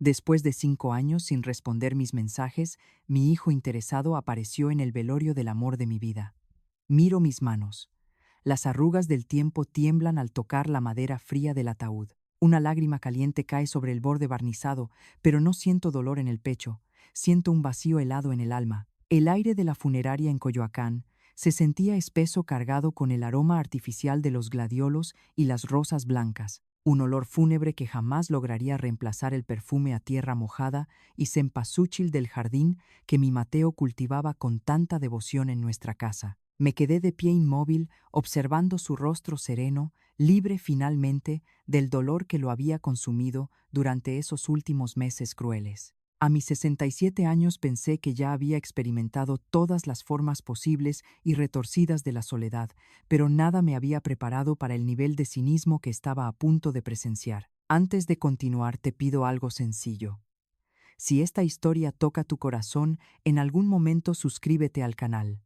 Después de 5 años sin responder mis mensajes, mi hijo interesado apareció en el velorio del amor de mi vida. Miro mis manos. Las arrugas del tiempo tiemblan al tocar la madera fría del ataúd. Una lágrima caliente cae sobre el borde barnizado, pero no siento dolor en el pecho. Siento un vacío helado en el alma. El aire de la funeraria en Coyoacán se sentía espeso, cargado con el aroma artificial de los gladiolos y las rosas blancas. Un olor fúnebre que jamás lograría reemplazar el perfume a tierra mojada y cempasúchil del jardín que mi Mateo cultivaba con tanta devoción en nuestra casa. Me quedé de pie inmóvil, observando su rostro sereno, libre finalmente del dolor que lo había consumido durante esos últimos meses crueles. A mis 67 años pensé que ya había experimentado todas las formas posibles y retorcidas de la soledad, pero nada me había preparado para el nivel de cinismo que estaba a punto de presenciar. Antes de continuar, te pido algo sencillo. Si esta historia toca tu corazón, en algún momento suscríbete al canal.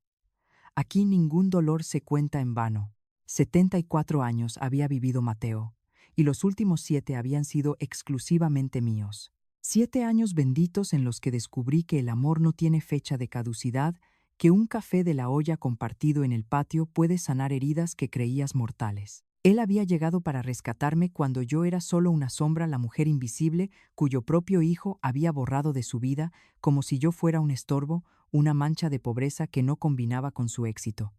Aquí ningún dolor se cuenta en vano. 74 años había vivido Mateo, y los últimos 7 habían sido exclusivamente míos. 7 años benditos en los que descubrí que el amor no tiene fecha de caducidad, que un café de la olla compartido en el patio puede sanar heridas que creías mortales. Él había llegado para rescatarme cuando yo era solo una sombra, la mujer invisible cuyo propio hijo había borrado de su vida, como si yo fuera un estorbo, una mancha de pobreza que no combinaba con su éxito.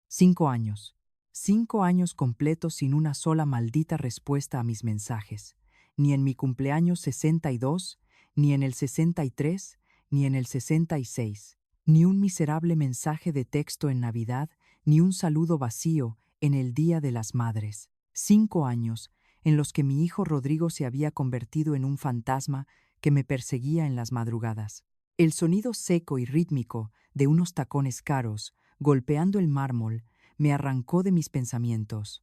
5 años. 5 años completos sin una sola maldita respuesta a mis mensajes. Ni en mi cumpleaños 62, ni en el 63, ni en el 66. Ni un miserable mensaje de texto en Navidad, ni un saludo vacío en el Día de las Madres. 5 años en los que mi hijo Rodrigo se había convertido en un fantasma que me perseguía en las madrugadas. El sonido seco y rítmico de unos tacones caros, golpeando el mármol, me arrancó de mis pensamientos.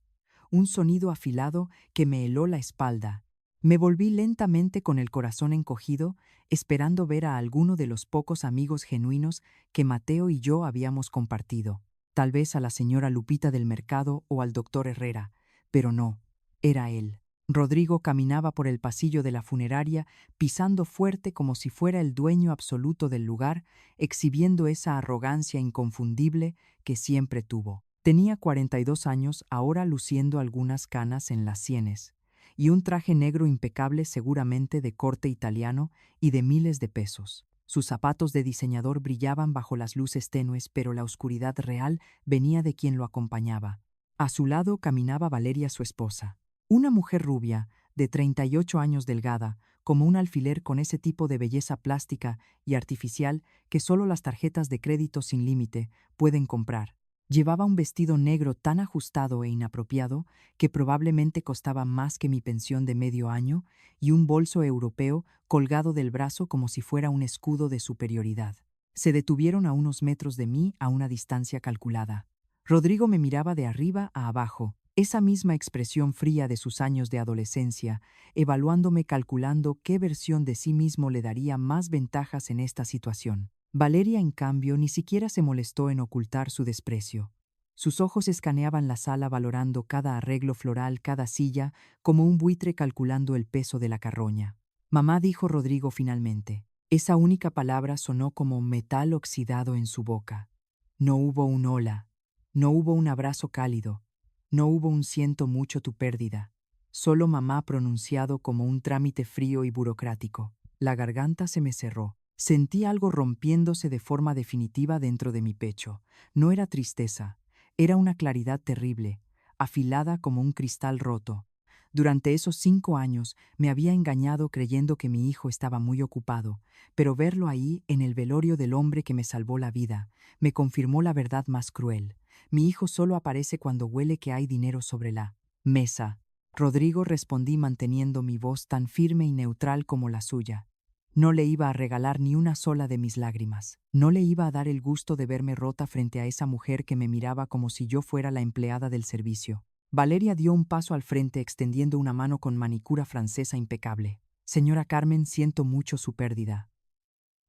Un sonido afilado que me heló la espalda. Me volví lentamente con el corazón encogido, esperando ver a alguno de los pocos amigos genuinos que Mateo y yo habíamos compartido. Tal vez a la señora Lupita del mercado o al doctor Herrera, pero no, era él. Rodrigo caminaba por el pasillo de la funeraria, pisando fuerte como si fuera el dueño absoluto del lugar, exhibiendo esa arrogancia inconfundible que siempre tuvo. Tenía 42 años, ahora luciendo algunas canas en las sienes, y un traje negro impecable, seguramente de corte italiano y de miles de pesos. Sus zapatos de diseñador brillaban bajo las luces tenues, pero la oscuridad real venía de quien lo acompañaba. A su lado caminaba Valeria, su esposa. Una mujer rubia, de 38 años, delgada, como un alfiler, con ese tipo de belleza plástica y artificial que solo las tarjetas de crédito sin límite pueden comprar. Llevaba un vestido negro tan ajustado e inapropiado que probablemente costaba más que mi pensión de medio año, y un bolso europeo colgado del brazo como si fuera un escudo de superioridad. Se detuvieron a unos metros de mí, a una distancia calculada. Rodrigo me miraba de arriba a abajo, esa misma expresión fría de sus años de adolescencia, evaluándome, calculando qué versión de sí mismo le daría más ventajas en esta situación. Valeria, en cambio, ni siquiera se molestó en ocultar su desprecio. Sus ojos escaneaban la sala, valorando cada arreglo floral, cada silla, como un buitre calculando el peso de la carroña. Mamá, dijo Rodrigo finalmente. Esa única palabra sonó como metal oxidado en su boca. No hubo un hola, no hubo un abrazo cálido, no hubo un siento mucho tu pérdida. Solo mamá, pronunciado como un trámite frío y burocrático. La garganta se me cerró. Sentí algo rompiéndose de forma definitiva dentro de mi pecho. No era tristeza, era una claridad terrible, afilada como un cristal roto. Durante esos 5 años me había engañado creyendo que mi hijo estaba muy ocupado, pero verlo ahí, en el velorio del hombre que me salvó la vida, me confirmó la verdad más cruel. Mi hijo solo aparece cuando huele que hay dinero sobre la mesa. Rodrigo, respondí manteniendo mi voz tan firme y neutral como la suya. No le iba a regalar ni una sola de mis lágrimas. No le iba a dar el gusto de verme rota frente a esa mujer que me miraba como si yo fuera la empleada del servicio. Valeria dio un paso al frente, extendiendo una mano con manicura francesa impecable. Señora Carmen, siento mucho su pérdida.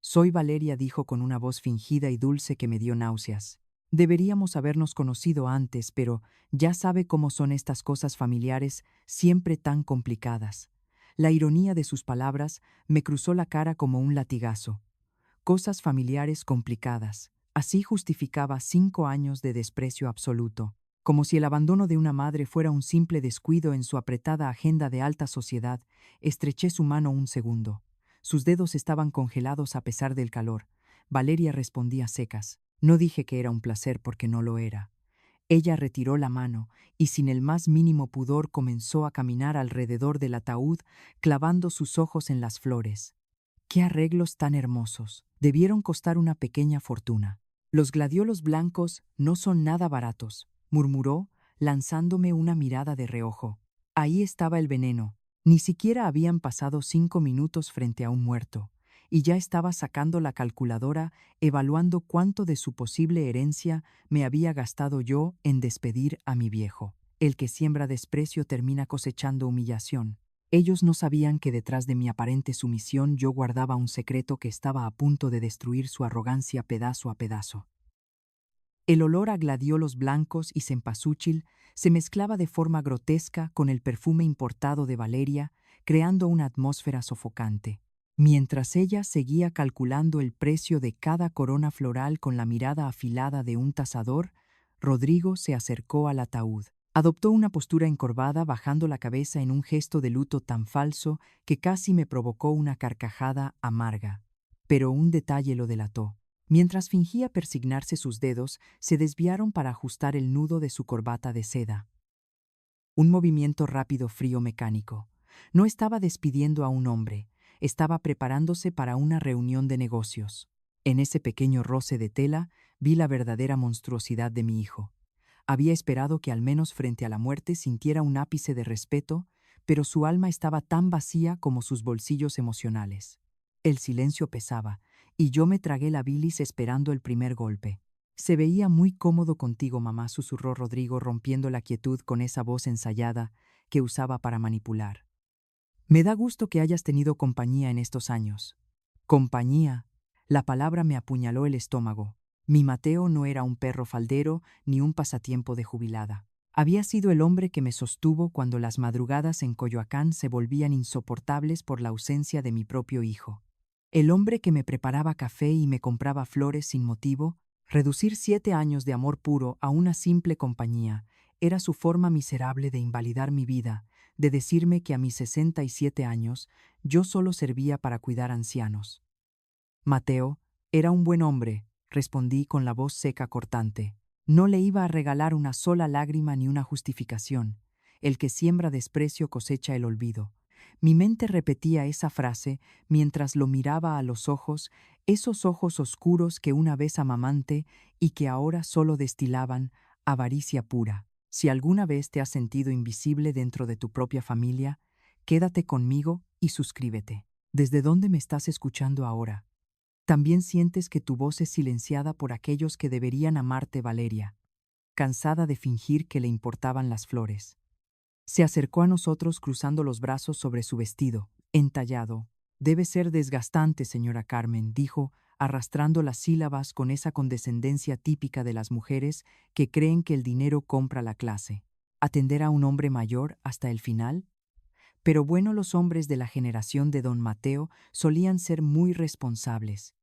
Soy Valeria, dijo con una voz fingida y dulce que me dio náuseas. Deberíamos habernos conocido antes, pero ya sabe cómo son estas cosas familiares, siempre tan complicadas. La ironía de sus palabras me cruzó la cara como un latigazo. Cosas familiares complicadas. Así justificaba 5 años de desprecio absoluto, como si el abandono de una madre fuera un simple descuido en su apretada agenda de alta sociedad. Estreché su mano un segundo. Sus dedos estaban congelados a pesar del calor. Valeria respondía secas. No dije que era un placer porque no lo era. Ella retiró la mano y sin el más mínimo pudor comenzó a caminar alrededor del ataúd, clavando sus ojos en las flores. ¡Qué arreglos tan hermosos! Debieron costar una pequeña fortuna. Los gladiolos blancos no son nada baratos, murmuró, lanzándome una mirada de reojo. Ahí estaba el veneno. Ni siquiera habían pasado 5 minutos frente a un muerto, y ya estaba sacando la calculadora, evaluando cuánto de su posible herencia me había gastado yo en despedir a mi viejo. El que siembra desprecio termina cosechando humillación. Ellos no sabían que detrás de mi aparente sumisión yo guardaba un secreto que estaba a punto de destruir su arrogancia pedazo a pedazo. El olor a gladiolos blancos y cempasúchil se mezclaba de forma grotesca con el perfume importado de Valeria, creando una atmósfera sofocante. Mientras ella seguía calculando el precio de cada corona floral con la mirada afilada de un tasador, Rodrigo se acercó al ataúd. Adoptó una postura encorvada, bajando la cabeza en un gesto de luto tan falso que casi me provocó una carcajada amarga. Pero un detalle lo delató. Mientras fingía persignarse, sus dedos se desviaron para ajustar el nudo de su corbata de seda. Un movimiento rápido, frío, mecánico. No estaba despidiendo a un hombre, estaba preparándose para una reunión de negocios. En ese pequeño roce de tela vi la verdadera monstruosidad de mi hijo. Había esperado que al menos frente a la muerte sintiera un ápice de respeto, pero su alma estaba tan vacía como sus bolsillos emocionales. El silencio pesaba, y yo me tragué la bilis esperando el primer golpe. Se veía muy cómodo contigo, mamá, susurró Rodrigo, rompiendo la quietud con esa voz ensayada que usaba para manipular. Me da gusto que hayas tenido compañía en estos años. Compañía. La palabra me apuñaló el estómago. Mi Mateo no era un perro faldero ni un pasatiempo de jubilada. Había sido el hombre que me sostuvo cuando las madrugadas en Coyoacán se volvían insoportables por la ausencia de mi propio hijo. El hombre que me preparaba café y me compraba flores sin motivo. Reducir 7 años de amor puro a una simple compañía era su forma miserable de invalidar mi vida, de decirme que a mis 67 años yo solo servía para cuidar ancianos. Mateo era un buen hombre, respondí con la voz seca cortante. No le iba a regalar una sola lágrima ni una justificación. El que siembra desprecio cosecha el olvido. Mi mente repetía esa frase mientras lo miraba a los ojos, esos ojos oscuros que una vez amamante y que ahora solo destilaban avaricia pura. Si alguna vez te has sentido invisible dentro de tu propia familia, quédate conmigo y suscríbete. ¿Desde dónde me estás escuchando ahora? También sientes que tu voz es silenciada por aquellos que deberían amarte, Valeria, cansada de fingir que le importaban las flores. Se acercó a nosotros cruzando los brazos sobre su vestido, entallado. Debe ser desgastante, señora Carmen, dijo, arrastrando las sílabas con esa condescendencia típica de las mujeres que creen que el dinero compra la clase. ¿Atender a un hombre mayor hasta el final? Pero bueno, los hombres de la generación de don Mateo solían ser muy responsables.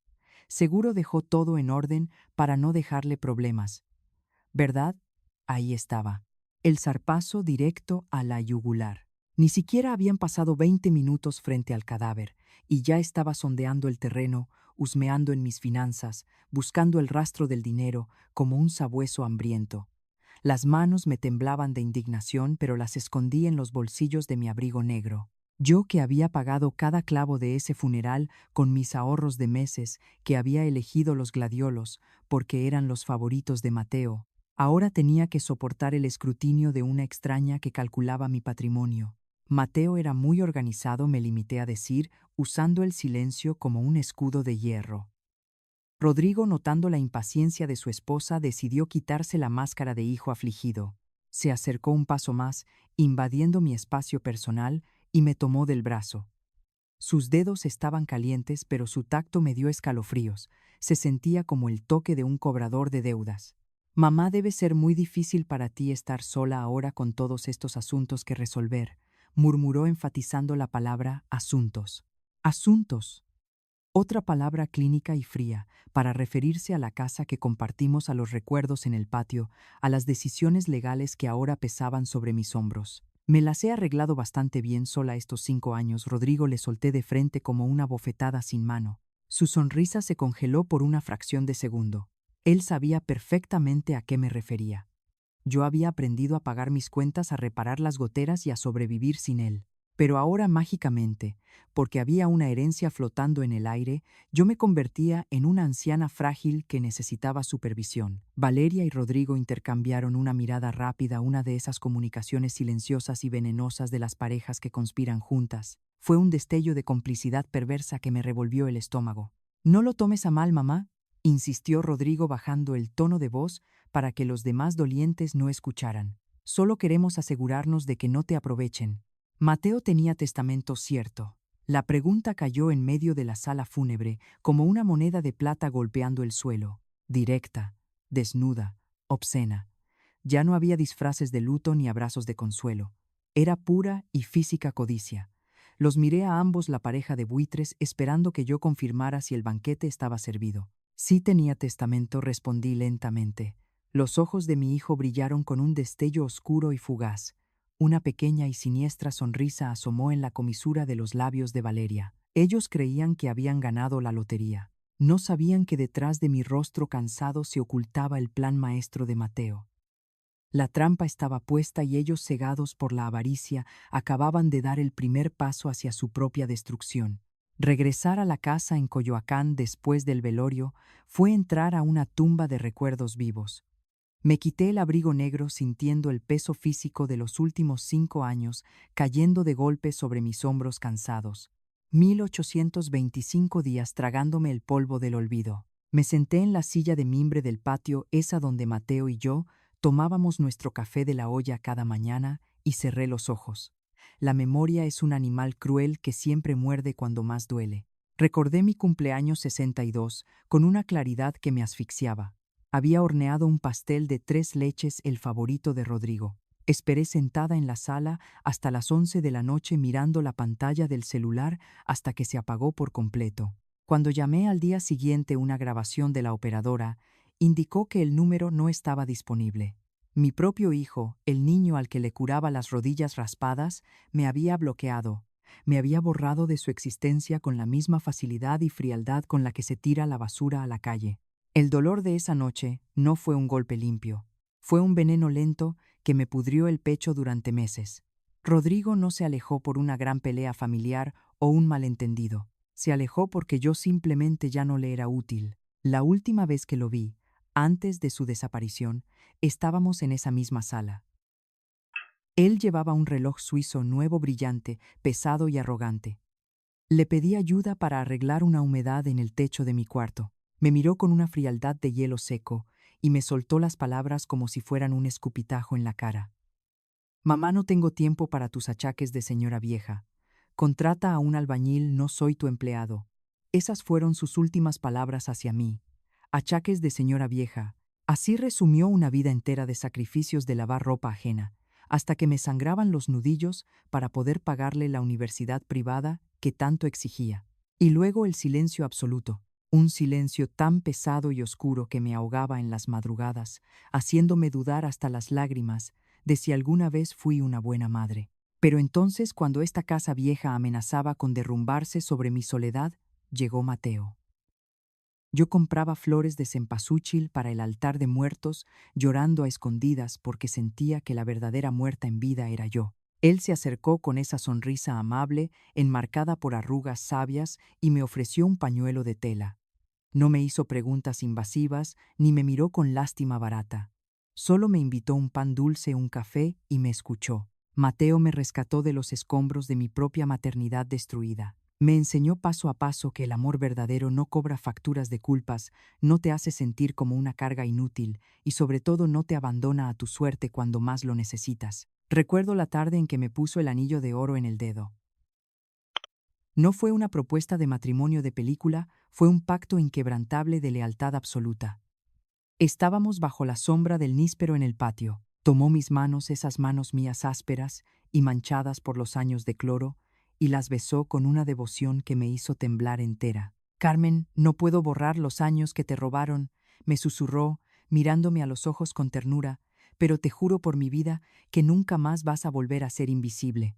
Seguro dejó todo en orden para no dejarle problemas. ¿Verdad? Ahí estaba. El zarpazo directo a la yugular. Ni siquiera habían pasado 20 minutos frente al cadáver, y ya estaba sondeando el terreno, husmeando en mis finanzas, buscando el rastro del dinero como un sabueso hambriento. Las manos me temblaban de indignación, pero las escondí en los bolsillos de mi abrigo negro. Yo que había pagado cada clavo de ese funeral con mis ahorros de meses, que había elegido los gladiolos porque eran los favoritos de Mateo, ahora tenía que soportar el escrutinio de una extraña que calculaba mi patrimonio. Mateo era muy organizado, me limité a decir, usando el silencio como un escudo de hierro. Rodrigo, notando la impaciencia de su esposa, decidió quitarse la máscara de hijo afligido. Se acercó un paso más, invadiendo mi espacio personal, y me tomó del brazo. Sus dedos estaban calientes, pero su tacto me dio escalofríos. Se sentía como el toque de un cobrador de deudas. Mamá, debe ser muy difícil para ti estar sola ahora con todos estos asuntos que resolver, murmuró enfatizando la palabra asuntos. Asuntos. Otra palabra clínica y fría, para referirse a la casa que compartimos, a los recuerdos en el patio, a las decisiones legales que ahora pesaban sobre mis hombros. Me las he arreglado bastante bien sola estos 5 años, Rodrigo, le solté de frente como una bofetada sin mano. Su sonrisa se congeló por una fracción de segundo. Él sabía perfectamente a qué me refería. Yo había aprendido a pagar mis cuentas, a reparar las goteras y a sobrevivir sin él. Pero ahora mágicamente, porque había una herencia flotando en el aire, yo me convertía en una anciana frágil que necesitaba supervisión. Valeria y Rodrigo intercambiaron una mirada rápida, una de esas comunicaciones silenciosas y venenosas de las parejas que conspiran juntas. Fue un destello de complicidad perversa que me revolvió el estómago. «No lo tomes a mal, mamá», insistió Rodrigo bajando el tono de voz para que los demás dolientes no escucharan. «Solo queremos asegurarnos de que no te aprovechen». Mateo tenía testamento, cierto. La pregunta cayó en medio de la sala fúnebre, como una moneda de plata golpeando el suelo. Directa, desnuda, obscena. Ya no había disfraces de luto ni abrazos de consuelo. Era pura y física codicia. Los miré a ambos, la pareja de buitres, esperando que yo confirmara si el banquete estaba servido. «Sí tenía testamento», respondí lentamente. Los ojos de mi hijo brillaron con un destello oscuro y fugaz. Una pequeña y siniestra sonrisa asomó en la comisura de los labios de Valeria. Ellos creían que habían ganado la lotería. No sabían que detrás de mi rostro cansado se ocultaba el plan maestro de Mateo. La trampa estaba puesta y ellos, cegados por la avaricia, acababan de dar el primer paso hacia su propia destrucción. Regresar a la casa en Coyoacán después del velorio fue entrar a una tumba de recuerdos vivos. Me quité el abrigo negro, sintiendo el peso físico de los últimos 5 años cayendo de golpe sobre mis hombros cansados. 1825 días tragándome el polvo del olvido. Me senté en la silla de mimbre del patio, esa donde Mateo y yo tomábamos nuestro café de la olla cada mañana, y cerré los ojos. La memoria es un animal cruel que siempre muerde cuando más duele. Recordé mi cumpleaños 62 con una claridad que me asfixiaba. Había horneado un pastel de 3 leches, el favorito de Rodrigo. Esperé sentada en la sala hasta las 11 de la noche mirando la pantalla del celular hasta que se apagó por completo. Cuando llamé al día siguiente, una grabación de la operadora indicó que el número no estaba disponible. Mi propio hijo, el niño al que le curaba las rodillas raspadas, me había bloqueado. Me había borrado de su existencia con la misma facilidad y frialdad con la que se tira la basura a la calle. El dolor de esa noche no fue un golpe limpio. Fue un veneno lento que me pudrió el pecho durante meses. Rodrigo no se alejó por una gran pelea familiar o un malentendido. Se alejó porque yo simplemente ya no le era útil. La última vez que lo vi, antes de su desaparición, estábamos en esa misma sala. Él llevaba un reloj suizo nuevo, brillante, pesado y arrogante. Le pedí ayuda para arreglar una humedad en el techo de mi cuarto. Me miró con una frialdad de hielo seco y me soltó las palabras como si fueran un escupitajo en la cara. «Mamá, no tengo tiempo para tus achaques de señora vieja. Contrata a un albañil, no soy tu empleado». Esas fueron sus últimas palabras hacia mí. Achaques de señora vieja. Así resumió una vida entera de sacrificios, de lavar ropa ajena, hasta que me sangraban los nudillos para poder pagarle la universidad privada que tanto exigía. Y luego el silencio absoluto. Un silencio tan pesado y oscuro que me ahogaba en las madrugadas, haciéndome dudar hasta las lágrimas de si alguna vez fui una buena madre. Pero entonces, cuando esta casa vieja amenazaba con derrumbarse sobre mi soledad, llegó Mateo. Yo compraba flores de cempasúchil para el altar de muertos, llorando a escondidas porque sentía que la verdadera muerta en vida era yo. Él se acercó con esa sonrisa amable, enmarcada por arrugas sabias, y me ofreció un pañuelo de tela. No me hizo preguntas invasivas, ni me miró con lástima barata. Solo me invitó un pan dulce, un café, y me escuchó. Mateo me rescató de los escombros de mi propia maternidad destruida. Me enseñó paso a paso que el amor verdadero no cobra facturas de culpas, no te hace sentir como una carga inútil y sobre todo no te abandona a tu suerte cuando más lo necesitas. Recuerdo la tarde en que me puso el anillo de oro en el dedo. No fue una propuesta de matrimonio de película, fue un pacto inquebrantable de lealtad absoluta. Estábamos bajo la sombra del níspero en el patio. Tomó mis manos, esas manos mías ásperas, y manchadas por los años de cloro, y las besó con una devoción que me hizo temblar entera. Carmen, no puedo borrar los años que te robaron, me susurró, mirándome a los ojos con ternura, pero te juro por mi vida que nunca más vas a volver a ser invisible.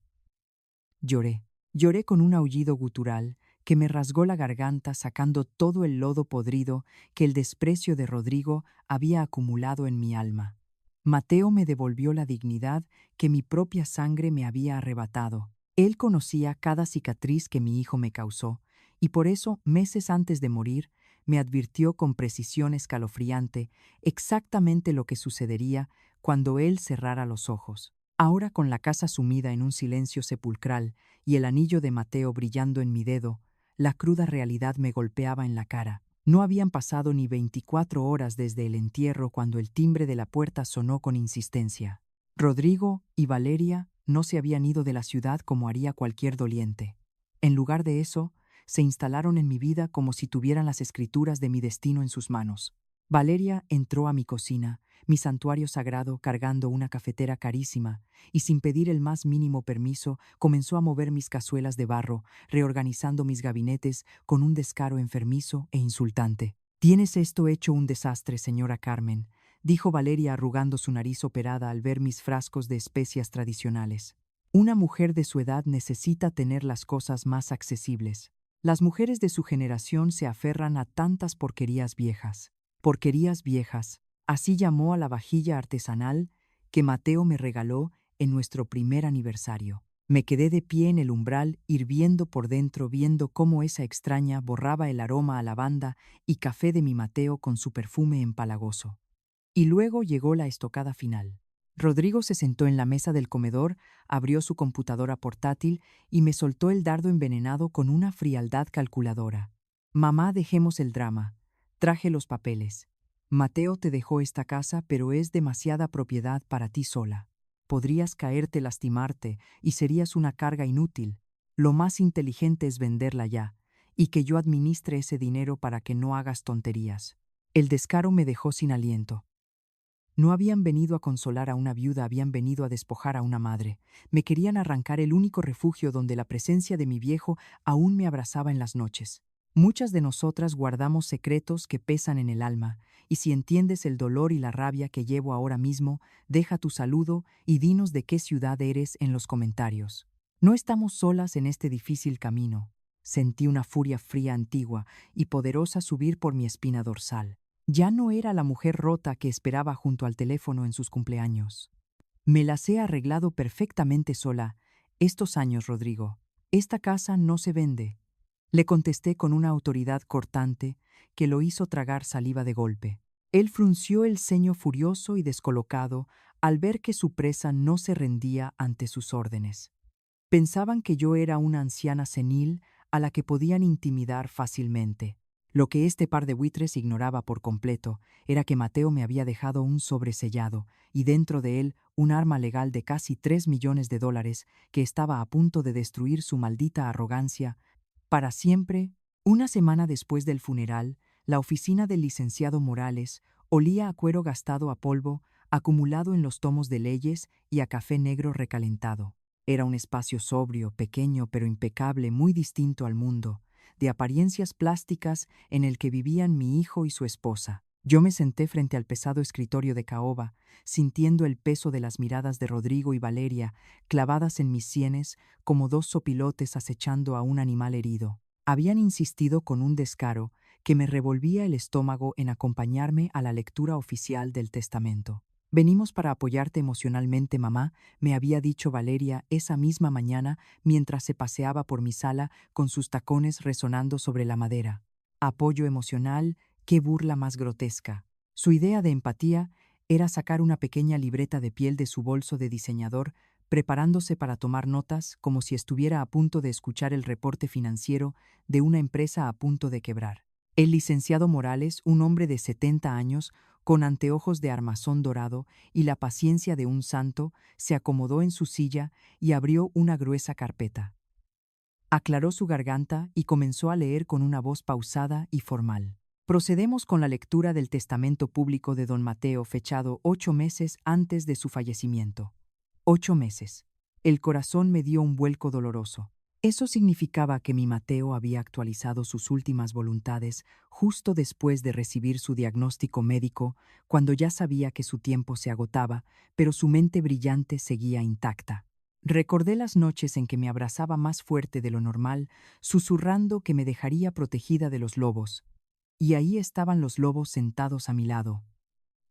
Lloré. Lloré con un aullido gutural que me rasgó la garganta sacando todo el lodo podrido que el desprecio de Rodrigo había acumulado en mi alma. Mateo me devolvió la dignidad que mi propia sangre me había arrebatado. Él conocía cada cicatriz que mi hijo me causó, y por eso, meses antes de morir, me advirtió con precisión escalofriante exactamente lo que sucedería cuando él cerrara los ojos. Ahora, con la casa sumida en un silencio sepulcral y el anillo de Mateo brillando en mi dedo, la cruda realidad me golpeaba en la cara. No habían pasado ni 24 horas desde el entierro cuando el timbre de la puerta sonó con insistencia. Rodrigo y Valeria no se habían ido de la ciudad como haría cualquier doliente. En lugar de eso, se instalaron en mi vida como si tuvieran las escrituras de mi destino en sus manos. Valeria entró a mi cocina, mi santuario sagrado, cargando una cafetera carísima, y sin pedir el más mínimo permiso, comenzó a mover mis cazuelas de barro, reorganizando mis gabinetes con un descaro enfermizo e insultante. «Tienes esto hecho un desastre, señora Carmen», dijo Valeria arrugando su nariz operada al ver mis frascos de especias tradicionales. Una mujer de su edad necesita tener las cosas más accesibles. Las mujeres de su generación se aferran a tantas porquerías viejas. Porquerías viejas, así llamó a la vajilla artesanal que Mateo me regaló en nuestro primer aniversario. Me quedé de pie en el umbral, hirviendo por dentro, viendo cómo esa extraña borraba el aroma a lavanda y café de mi Mateo con su perfume empalagoso. Y luego llegó la estocada final. Rodrigo se sentó en la mesa del comedor, abrió su computadora portátil y me soltó el dardo envenenado con una frialdad calculadora. «Mamá, dejemos el drama. Traje los papeles. Mateo te dejó esta casa, pero es demasiada propiedad para ti sola. Podrías caerte, lastimarte, y serías una carga inútil. Lo más inteligente es venderla ya, y que yo administre ese dinero para que no hagas tonterías». El descaro me dejó sin aliento. No habían venido a consolar a una viuda, habían venido a despojar a una madre. Me querían arrancar el único refugio donde la presencia de mi viejo aún me abrazaba en las noches. Muchas de nosotras guardamos secretos que pesan en el alma, y si entiendes el dolor y la rabia que llevo ahora mismo, deja tu saludo y dinos de qué ciudad eres en los comentarios. No estamos solas en este difícil camino. Sentí una furia fría, antigua y poderosa subir por mi espina dorsal. Ya no era la mujer rota que esperaba junto al teléfono en sus cumpleaños. Me las he arreglado perfectamente sola estos años, Rodrigo. Esta casa no se vende. Le contesté con una autoridad cortante que lo hizo tragar saliva de golpe. Él frunció el ceño furioso y descolocado al ver que su presa no se rendía ante sus órdenes. Pensaban que yo era una anciana senil a la que podían intimidar fácilmente. Lo que este par de buitres ignoraba por completo era que Mateo me había dejado un sobresellado y dentro de él un arma legal de casi $3 millones que estaba a punto de destruir su maldita arrogancia para siempre. Una semana después del funeral, la oficina del licenciado Morales olía a cuero gastado, a polvo acumulado en los tomos de leyes y a café negro recalentado. Era un espacio sobrio, pequeño pero impecable, muy distinto al mundo, de apariencias plásticas, en el que vivían mi hijo y su esposa. Yo me senté frente al pesado escritorio de caoba, sintiendo el peso de las miradas de Rodrigo y Valeria clavadas en mis sienes como dos sopilotes acechando a un animal herido. Habían insistido con un descaro que me revolvía el estómago en acompañarme a la lectura oficial del testamento. «Venimos para apoyarte emocionalmente, mamá», me había dicho Valeria esa misma mañana mientras se paseaba por mi sala con sus tacones resonando sobre la madera. Apoyo emocional, qué burla más grotesca. Su idea de empatía era sacar una pequeña libreta de piel de su bolso de diseñador, preparándose para tomar notas como si estuviera a punto de escuchar el reporte financiero de una empresa a punto de quebrar. El licenciado Morales, un hombre de 70 años, con anteojos de armazón dorado y la paciencia de un santo, se acomodó en su silla y abrió una gruesa carpeta. Aclaró su garganta y comenzó a leer con una voz pausada y formal. «Procedemos con la lectura del testamento público de don Mateo, fechado 8 meses antes de su fallecimiento». 8 meses. El corazón me dio un vuelco doloroso. Eso significaba que mi Mateo había actualizado sus últimas voluntades justo después de recibir su diagnóstico médico, cuando ya sabía que su tiempo se agotaba, pero su mente brillante seguía intacta. Recordé las noches en que me abrazaba más fuerte de lo normal, susurrando que me dejaría protegida de los lobos. Y ahí estaban los lobos sentados a mi lado.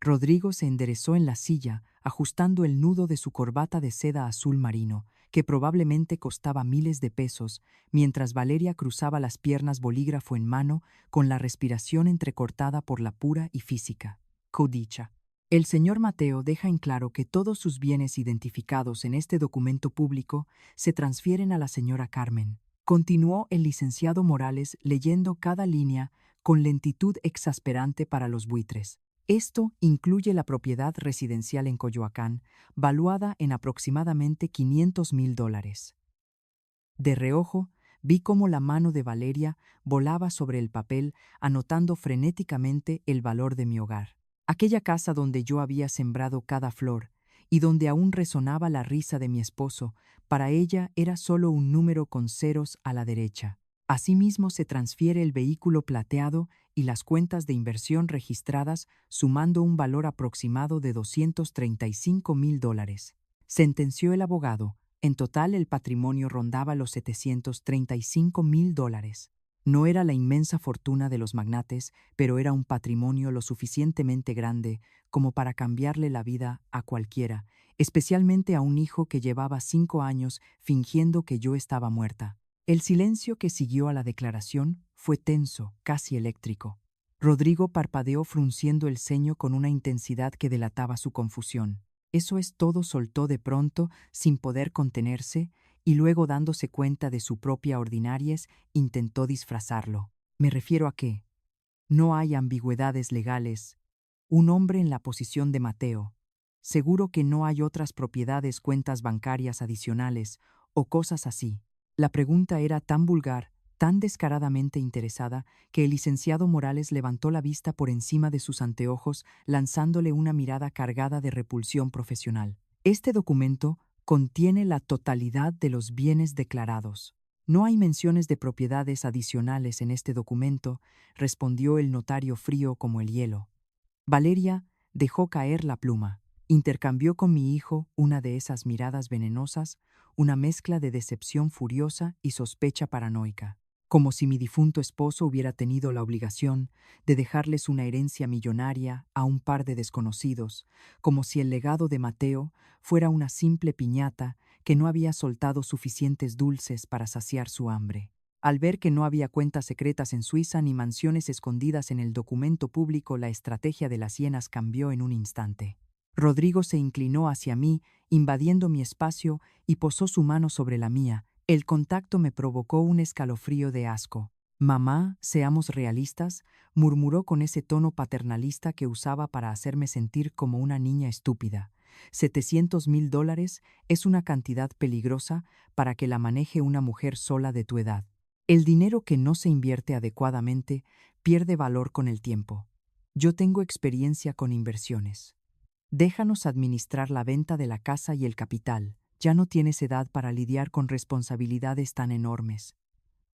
Rodrigo se enderezó en la silla, ajustando el nudo de su corbata de seda azul marino, que probablemente costaba miles de pesos, mientras Valeria cruzaba las piernas bolígrafo en mano, con la respiración entrecortada por la pura y física. Codicha. El señor Mateo deja en claro que todos sus bienes identificados en este documento público se transfieren a la señora Carmen. Continuó el licenciado Morales leyendo cada línea con lentitud exasperante para los buitres. Esto incluye la propiedad residencial en Coyoacán, valuada en aproximadamente $500,000. De reojo, vi cómo la mano de Valeria volaba sobre el papel, anotando frenéticamente el valor de mi hogar. Aquella casa donde yo había sembrado cada flor, y donde aún resonaba la risa de mi esposo, para ella era solo un número con ceros a la derecha. Asimismo se transfiere el vehículo plateado y las cuentas de inversión registradas, sumando un valor aproximado de $235,000. Sentenció el abogado. En total el patrimonio rondaba los $735,000. No era la inmensa fortuna de los magnates, pero era un patrimonio lo suficientemente grande como para cambiarle la vida a cualquiera, especialmente a un hijo que llevaba 5 años fingiendo que yo estaba muerta. El silencio que siguió a la declaración fue tenso, casi eléctrico. Rodrigo parpadeó frunciendo el ceño con una intensidad que delataba su confusión. «Eso es todo», soltó de pronto, sin poder contenerse, y luego dándose cuenta de su propia ordinariez, intentó disfrazarlo. «Me refiero a que no hay ambigüedades legales. Un hombre en la posición de Mateo. Seguro que no hay otras propiedades, cuentas bancarias adicionales o cosas así». La pregunta era tan vulgar, tan descaradamente interesada, que el licenciado Morales levantó la vista por encima de sus anteojos, lanzándole una mirada cargada de repulsión profesional. «Este documento contiene la totalidad de los bienes declarados. No hay menciones de propiedades adicionales en este documento», respondió el notario frío como el hielo. Valeria dejó caer la pluma. Intercambió con mi hijo una de esas miradas venenosas, una mezcla de decepción furiosa y sospecha paranoica, como si mi difunto esposo hubiera tenido la obligación de dejarles una herencia millonaria a un par de desconocidos, como si el legado de Mateo fuera una simple piñata que no había soltado suficientes dulces para saciar su hambre. Al ver que no había cuentas secretas en Suiza ni mansiones escondidas en el documento público, la estrategia de las hienas cambió en un instante. Rodrigo se inclinó hacia mí, invadiendo mi espacio, y posó su mano sobre la mía. El contacto me provocó un escalofrío de asco. «Mamá, seamos realistas», murmuró con ese tono paternalista que usaba para hacerme sentir como una niña estúpida. $700,000 es una cantidad peligrosa para que la maneje una mujer sola de tu edad. El dinero que no se invierte adecuadamente pierde valor con el tiempo. Yo tengo experiencia con inversiones. Déjanos administrar la venta de la casa y el capital. Ya no tienes edad para lidiar con responsabilidades tan enormes».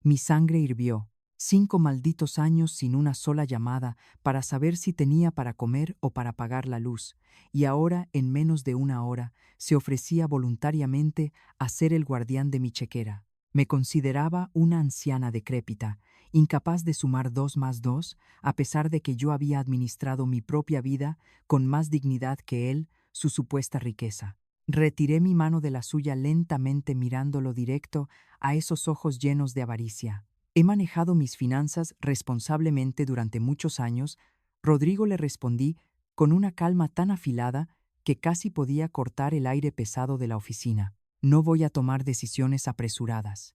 Mi sangre hirvió. 5 malditos años sin una sola llamada para saber si tenía para comer o para pagar la luz, y ahora, en menos de una hora, se ofrecía voluntariamente a ser el guardián de mi chequera. Me consideraba una anciana decrépita, incapaz de sumar 2 más 2, a pesar de que yo había administrado mi propia vida con más dignidad que él, su supuesta riqueza. Retiré mi mano de la suya lentamente, mirándolo directo a esos ojos llenos de avaricia. «He manejado mis finanzas responsablemente durante muchos años», Rodrigo le respondí con una calma tan afilada que casi podía cortar el aire pesado de la oficina. «No voy a tomar decisiones apresuradas».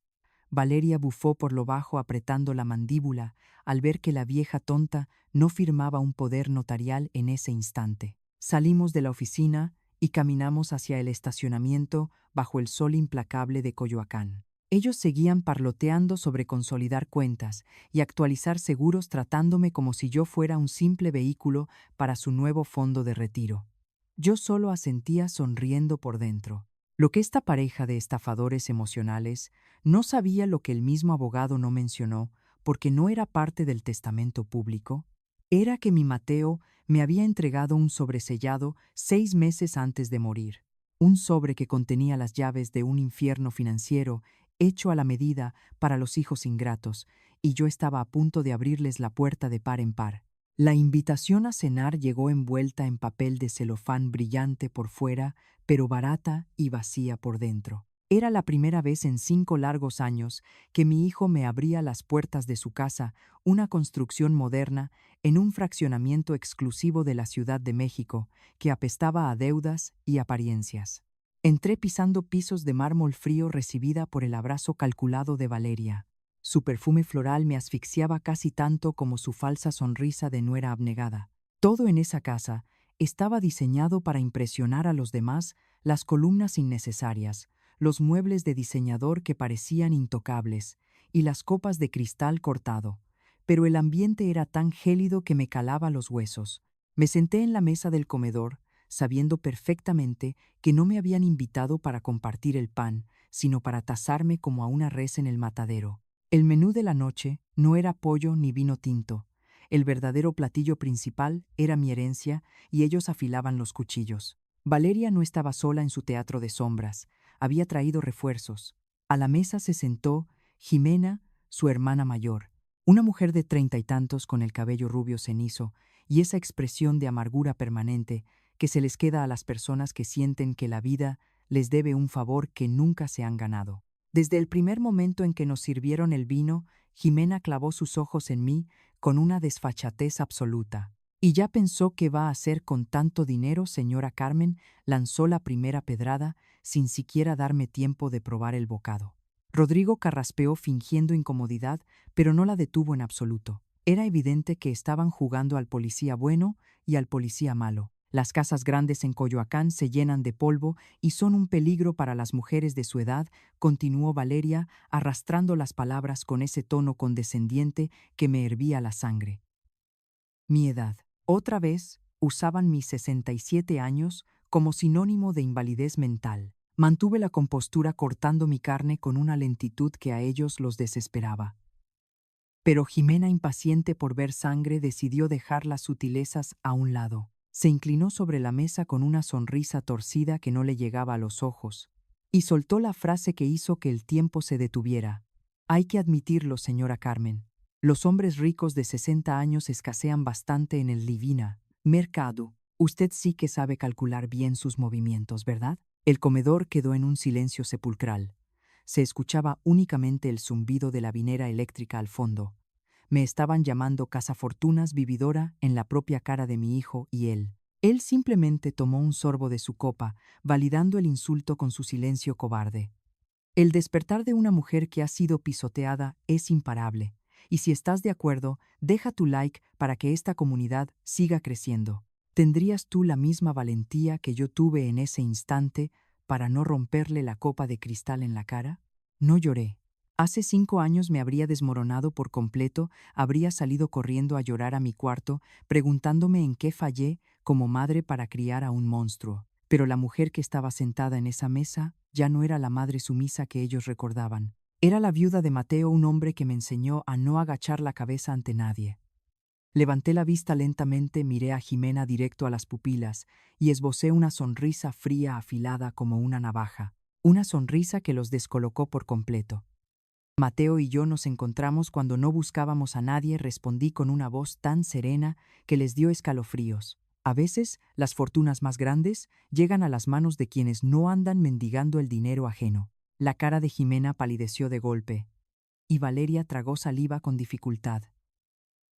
Valeria bufó por lo bajo, apretando la mandíbula al ver que la vieja tonta no firmaba un poder notarial en ese instante. Salimos de la oficina y caminamos hacia el estacionamiento bajo el sol implacable de Coyoacán. Ellos seguían parloteando sobre consolidar cuentas y actualizar seguros, tratándome como si yo fuera un simple vehículo para su nuevo fondo de retiro. Yo solo asentía sonriendo por dentro. Lo que esta pareja de estafadores emocionales no sabía, lo que el mismo abogado no mencionó porque no era parte del testamento público, era que mi Mateo me había entregado un sobresellado 6 meses antes de morir. Un sobre que contenía las llaves de un infierno financiero hecho a la medida para los hijos ingratos, y yo estaba a punto de abrirles la puerta de par en par. La invitación a cenar llegó envuelta en papel de celofán brillante por fuera, pero barata y vacía por dentro. Era la primera vez en 5 largos años que mi hijo me abría las puertas de su casa, una construcción moderna, en un fraccionamiento exclusivo de la Ciudad de México, que apestaba a deudas y apariencias. Entré pisando pisos de mármol frío, recibida por el abrazo calculado de Valeria. Su perfume floral me asfixiaba casi tanto como su falsa sonrisa de nuera abnegada. Todo en esa casa estaba diseñado para impresionar a los demás: las columnas innecesarias, los muebles de diseñador que parecían intocables, y las copas de cristal cortado. Pero el ambiente era tan gélido que me calaba los huesos. Me senté en la mesa del comedor, sabiendo perfectamente que no me habían invitado para compartir el pan, sino para tasarme como a una res en el matadero. El menú de la noche no era pollo ni vino tinto. El verdadero platillo principal era mi herencia, y ellos afilaban los cuchillos. Valeria no estaba sola en su teatro de sombras. Había traído refuerzos. A la mesa se sentó Jimena, su hermana mayor, una mujer de 30 y tantos con el cabello rubio cenizo y esa expresión de amargura permanente que se les queda a las personas que sienten que la vida les debe un favor que nunca se han ganado. Desde el primer momento en que nos sirvieron el vino, Jimena clavó sus ojos en mí con una desfachatez absoluta. «¿Y ya pensó qué va a hacer con tanto dinero, señora Carmen?», lanzó la primera pedrada, sin siquiera darme tiempo de probar el bocado. Rodrigo carraspeó fingiendo incomodidad, pero no la detuvo en absoluto. Era evidente que estaban jugando al policía bueno y al policía malo. Las casas grandes en Coyoacán se llenan de polvo y son un peligro para las mujeres de su edad, continuó Valeria, arrastrando las palabras con ese tono condescendiente que me hervía la sangre. Mi edad. Otra vez usaban mis 67 años como sinónimo de invalidez mental. Mantuve la compostura, cortando mi carne con una lentitud que a ellos los desesperaba. Pero Jimena, impaciente por ver sangre, decidió dejar las sutilezas a un lado. Se inclinó sobre la mesa con una sonrisa torcida que no le llegaba a los ojos, y soltó la frase que hizo que el tiempo se detuviera. «Hay que admitirlo, señora Carmen. Los hombres ricos de 60 años escasean bastante en el Livina mercado. Usted sí que sabe calcular bien sus movimientos, ¿verdad?». El comedor quedó en un silencio sepulcral. Se escuchaba únicamente el zumbido de la vinera eléctrica al fondo. Me estaban llamando cazafortunas vividora en la propia cara de mi hijo y él. Él simplemente tomó un sorbo de su copa, validando el insulto con su silencio cobarde. El despertar de una mujer que ha sido pisoteada es imparable, y si estás de acuerdo, deja tu like para que esta comunidad siga creciendo. ¿Tendrías tú la misma valentía que yo tuve en ese instante para no romperle la copa de cristal en la cara? No lloré. Hace 5 años me habría desmoronado por completo, habría salido corriendo a llorar a mi cuarto, preguntándome en qué fallé como madre para criar a un monstruo. Pero la mujer que estaba sentada en esa mesa ya no era la madre sumisa que ellos recordaban. Era la viuda de Mateo, un hombre que me enseñó a no agachar la cabeza ante nadie. Levanté la vista lentamente, miré a Jimena directo a las pupilas y esbocé una sonrisa fría, afilada como una navaja. Una sonrisa que los descolocó por completo. «Mateo y yo nos encontramos cuando no buscábamos a nadie», respondí con una voz tan serena que les dio escalofríos. A veces, las fortunas más grandes llegan a las manos de quienes no andan mendigando el dinero ajeno. La cara de Jimena palideció de golpe, y Valeria tragó saliva con dificultad.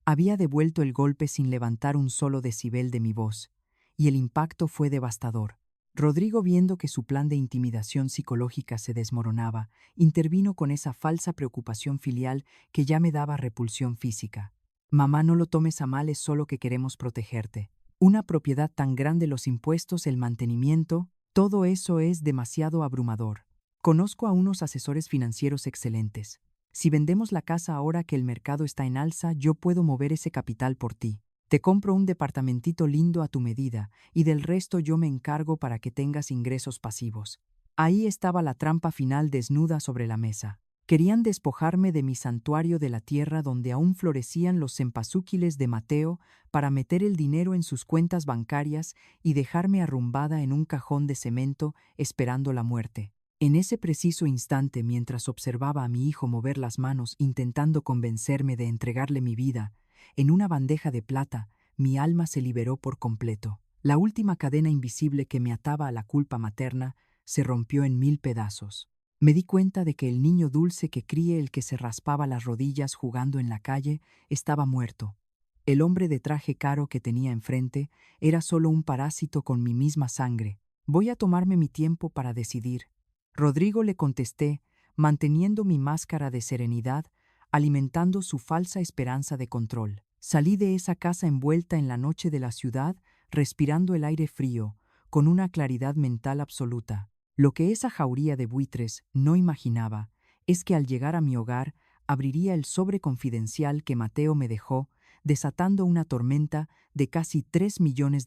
Había devuelto el golpe sin levantar un solo decibel de mi voz, y el impacto fue devastador. Rodrigo, viendo que su plan de intimidación psicológica se desmoronaba, intervino con esa falsa preocupación filial que ya me daba repulsión física. «Mamá, no lo tomes a mal, es solo que queremos protegerte. Una propiedad tan grande, los impuestos, el mantenimiento, todo eso es demasiado abrumador. Conozco a unos asesores financieros excelentes. Si vendemos la casa ahora que el mercado está en alza, yo puedo mover ese capital por ti. Te compro un departamentito lindo a tu medida, y del resto yo me encargo para que tengas ingresos pasivos. Ahí estaba la trampa final desnuda sobre la mesa. Querían despojarme de mi santuario de la tierra donde aún florecían los cempasúquiles de Mateo para meter el dinero en sus cuentas bancarias y dejarme arrumbada en un cajón de cemento esperando la muerte. En ese preciso instante, mientras observaba a mi hijo mover las manos intentando convencerme de entregarle mi vida, en una bandeja de plata, mi alma se liberó por completo. La última cadena invisible que me ataba a la culpa materna se rompió en 1000 pedazos. Me di cuenta de que el niño dulce que crié, el que se raspaba las rodillas jugando en la calle, estaba muerto. El hombre de traje caro que tenía enfrente era solo un parásito con mi misma sangre. Voy a tomarme mi tiempo para decidir. Rodrigo, le contesté, manteniendo mi máscara de serenidad, alimentando su falsa esperanza de control. Salí de esa casa envuelta en la noche de la ciudad, respirando el aire frío, con una claridad mental absoluta. Lo que esa jauría de buitres no imaginaba es que al llegar a mi hogar abriría el sobre confidencial que Mateo me dejó, desatando una tormenta de casi $3 millones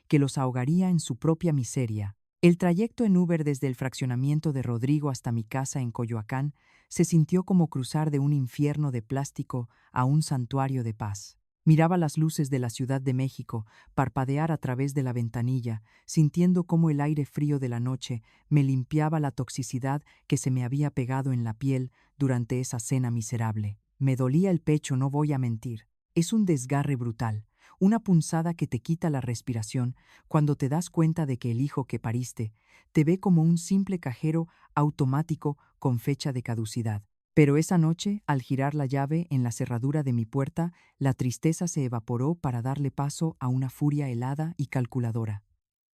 que los ahogaría en su propia miseria. El trayecto en Uber desde el fraccionamiento de Rodrigo hasta mi casa en Coyoacán se sintió como cruzar de un infierno de plástico a un santuario de paz. Miraba las luces de la Ciudad de México parpadear a través de la ventanilla, sintiendo cómo el aire frío de la noche me limpiaba la toxicidad que se me había pegado en la piel durante esa cena miserable. Me dolía el pecho, no voy a mentir. Es un desgarre brutal, una punzada que te quita la respiración cuando te das cuenta de que el hijo que pariste te ve como un simple cajero automático con fecha de caducidad. Pero esa noche, al girar la llave en la cerradura de mi puerta, la tristeza se evaporó para darle paso a una furia helada y calculadora.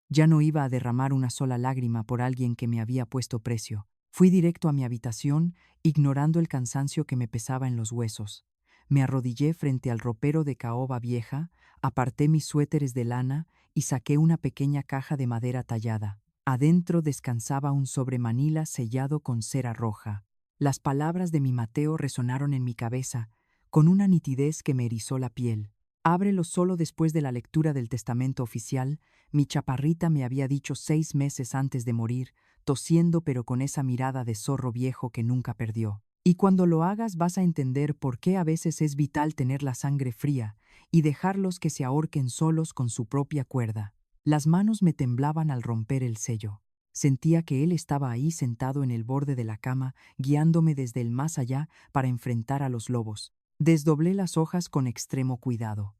Ya no iba a derramar una sola lágrima por alguien que me había puesto precio. Fui directo a mi habitación, ignorando el cansancio que me pesaba en los huesos. Me arrodillé frente al ropero de caoba vieja, aparté mis suéteres de lana y saqué una pequeña caja de madera tallada. Adentro descansaba un sobremanila sellado con cera roja. Las palabras de mi Mateo resonaron en mi cabeza, con una nitidez que me erizó la piel. Ábrelo solo después de la lectura del testamento oficial, mi chaparrita me había dicho 6 meses antes de morir, tosiendo pero con esa mirada de zorro viejo que nunca perdió. Y cuando lo hagas vas a entender por qué a veces es vital tener la sangre fría y dejarlos que se ahorquen solos con su propia cuerda. Las manos me temblaban al romper el sello. Sentía que él estaba ahí sentado en el borde de la cama, guiándome desde el más allá para enfrentar a los lobos. Desdoblé las hojas con extremo cuidado.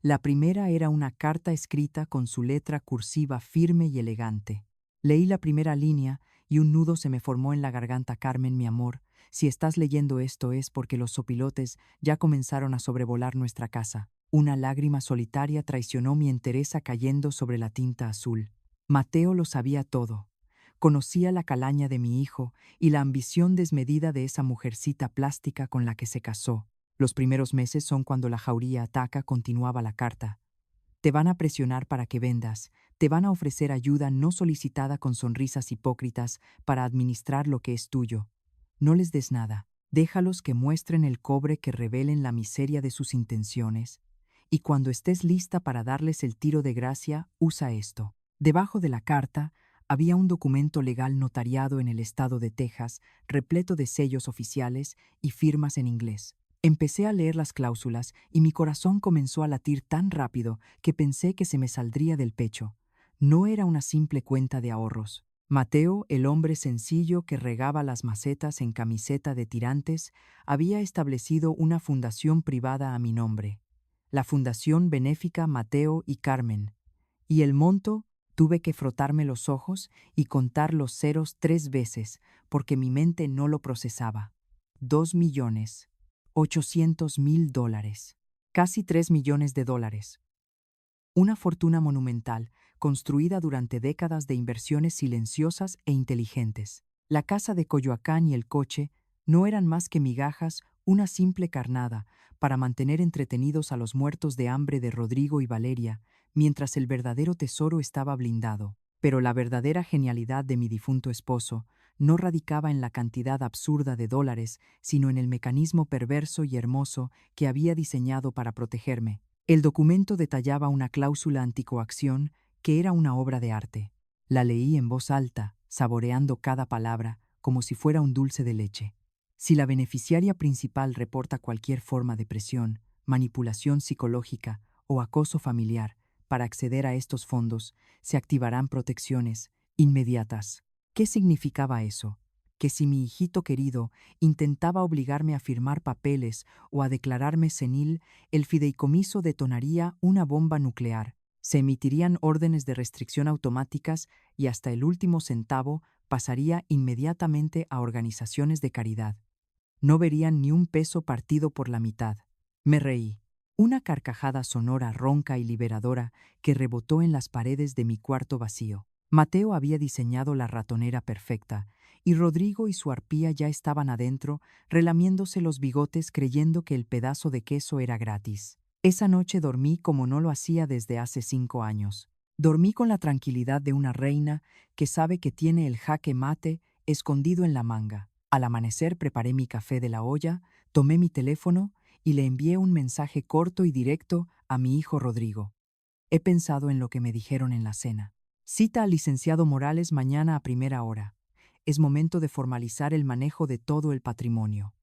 La primera era una carta escrita con su letra cursiva firme y elegante. Leí la primera línea y un nudo se me formó en la garganta. Carmen, mi amor, si estás leyendo esto es porque los sopilotes ya comenzaron a sobrevolar nuestra casa. Una lágrima solitaria traicionó mi entereza cayendo sobre la tinta azul. Mateo lo sabía todo. Conocía la calaña de mi hijo y la ambición desmedida de esa mujercita plástica con la que se casó. Los primeros meses son cuando la jauría ataca, continuaba la carta. Te van a presionar para que vendas, te van a ofrecer ayuda no solicitada con sonrisas hipócritas para administrar lo que es tuyo. No les des nada, déjalos que muestren el cobre, que revelen la miseria de sus intenciones, y cuando estés lista para darles el tiro de gracia, usa esto. Debajo de la carta había un documento legal notariado en el estado de Texas, repleto de sellos oficiales y firmas en inglés. Empecé a leer las cláusulas y mi corazón comenzó a latir tan rápido que pensé que se me saldría del pecho. No era una simple cuenta de ahorros. Mateo, el hombre sencillo que regaba las macetas en camiseta de tirantes, había establecido una fundación privada a mi nombre, la Fundación Benéfica Mateo y Carmen. Y el monto, tuve que frotarme los ojos y contar los ceros 3 veces porque mi mente no lo procesaba. $2.800.000, casi $3 millones. Una fortuna monumental, construida durante décadas de inversiones silenciosas e inteligentes. La casa de Coyoacán y el coche no eran más que migajas, una simple carnada, para mantener entretenidos a los muertos de hambre de Rodrigo y Valeria, mientras el verdadero tesoro estaba blindado. Pero la verdadera genialidad de mi difunto esposo no radicaba en la cantidad absurda de dólares, sino en el mecanismo perverso y hermoso que había diseñado para protegerme. El documento detallaba una cláusula anticoacción que era una obra de arte. La leí en voz alta, saboreando cada palabra como si fuera un dulce de leche. Si la beneficiaria principal reporta cualquier forma de presión, manipulación psicológica o acoso familiar para acceder a estos fondos, se activarán protecciones inmediatas. ¿Qué significaba eso? Que si mi hijito querido intentaba obligarme a firmar papeles o a declararme senil, el fideicomiso detonaría una bomba nuclear. Se emitirían órdenes de restricción automáticas y hasta el último centavo pasaría inmediatamente a organizaciones de caridad. No verían ni un peso partido por la mitad. Me reí. Una carcajada sonora, ronca y liberadora que rebotó en las paredes de mi cuarto vacío. Mateo había diseñado la ratonera perfecta, y Rodrigo y su arpía ya estaban adentro, relamiéndose los bigotes creyendo que el pedazo de queso era gratis. Esa noche dormí como no lo hacía desde hace 5 años. Dormí con la tranquilidad de una reina que sabe que tiene el jaque mate escondido en la manga. Al amanecer preparé mi café de la olla, tomé mi teléfono y le envié un mensaje corto y directo a mi hijo Rodrigo. He pensado en lo que me dijeron en la cena. Cita al licenciado Morales mañana a primera hora. Es momento de formalizar el manejo de todo el patrimonio.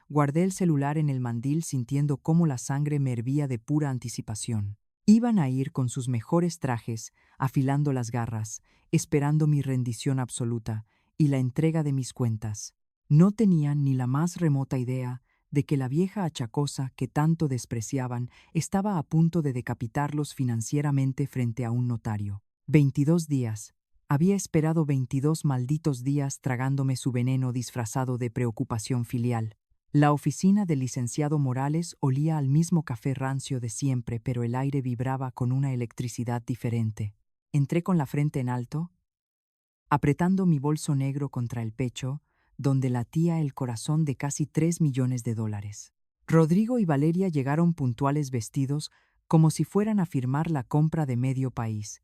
Guardé el celular en el mandil sintiendo cómo la sangre me hervía de pura anticipación. Iban a ir con sus mejores trajes, afilando las garras, esperando mi rendición absoluta y la entrega de mis cuentas. No tenían ni la más remota idea de que la vieja achacosa que tanto despreciaban estaba a punto de decapitarlos financieramente frente a un notario. 22 días. Había esperado 22 malditos días tragándome su veneno disfrazado de preocupación filial. La oficina del licenciado Morales olía al mismo café rancio de siempre, pero el aire vibraba con una electricidad diferente. Entré con la frente en alto, apretando mi bolso negro contra el pecho, donde latía el corazón de casi 3 millones de dólares. Rodrigo y Valeria llegaron puntuales vestidos como si fueran a firmar la compra de medio país.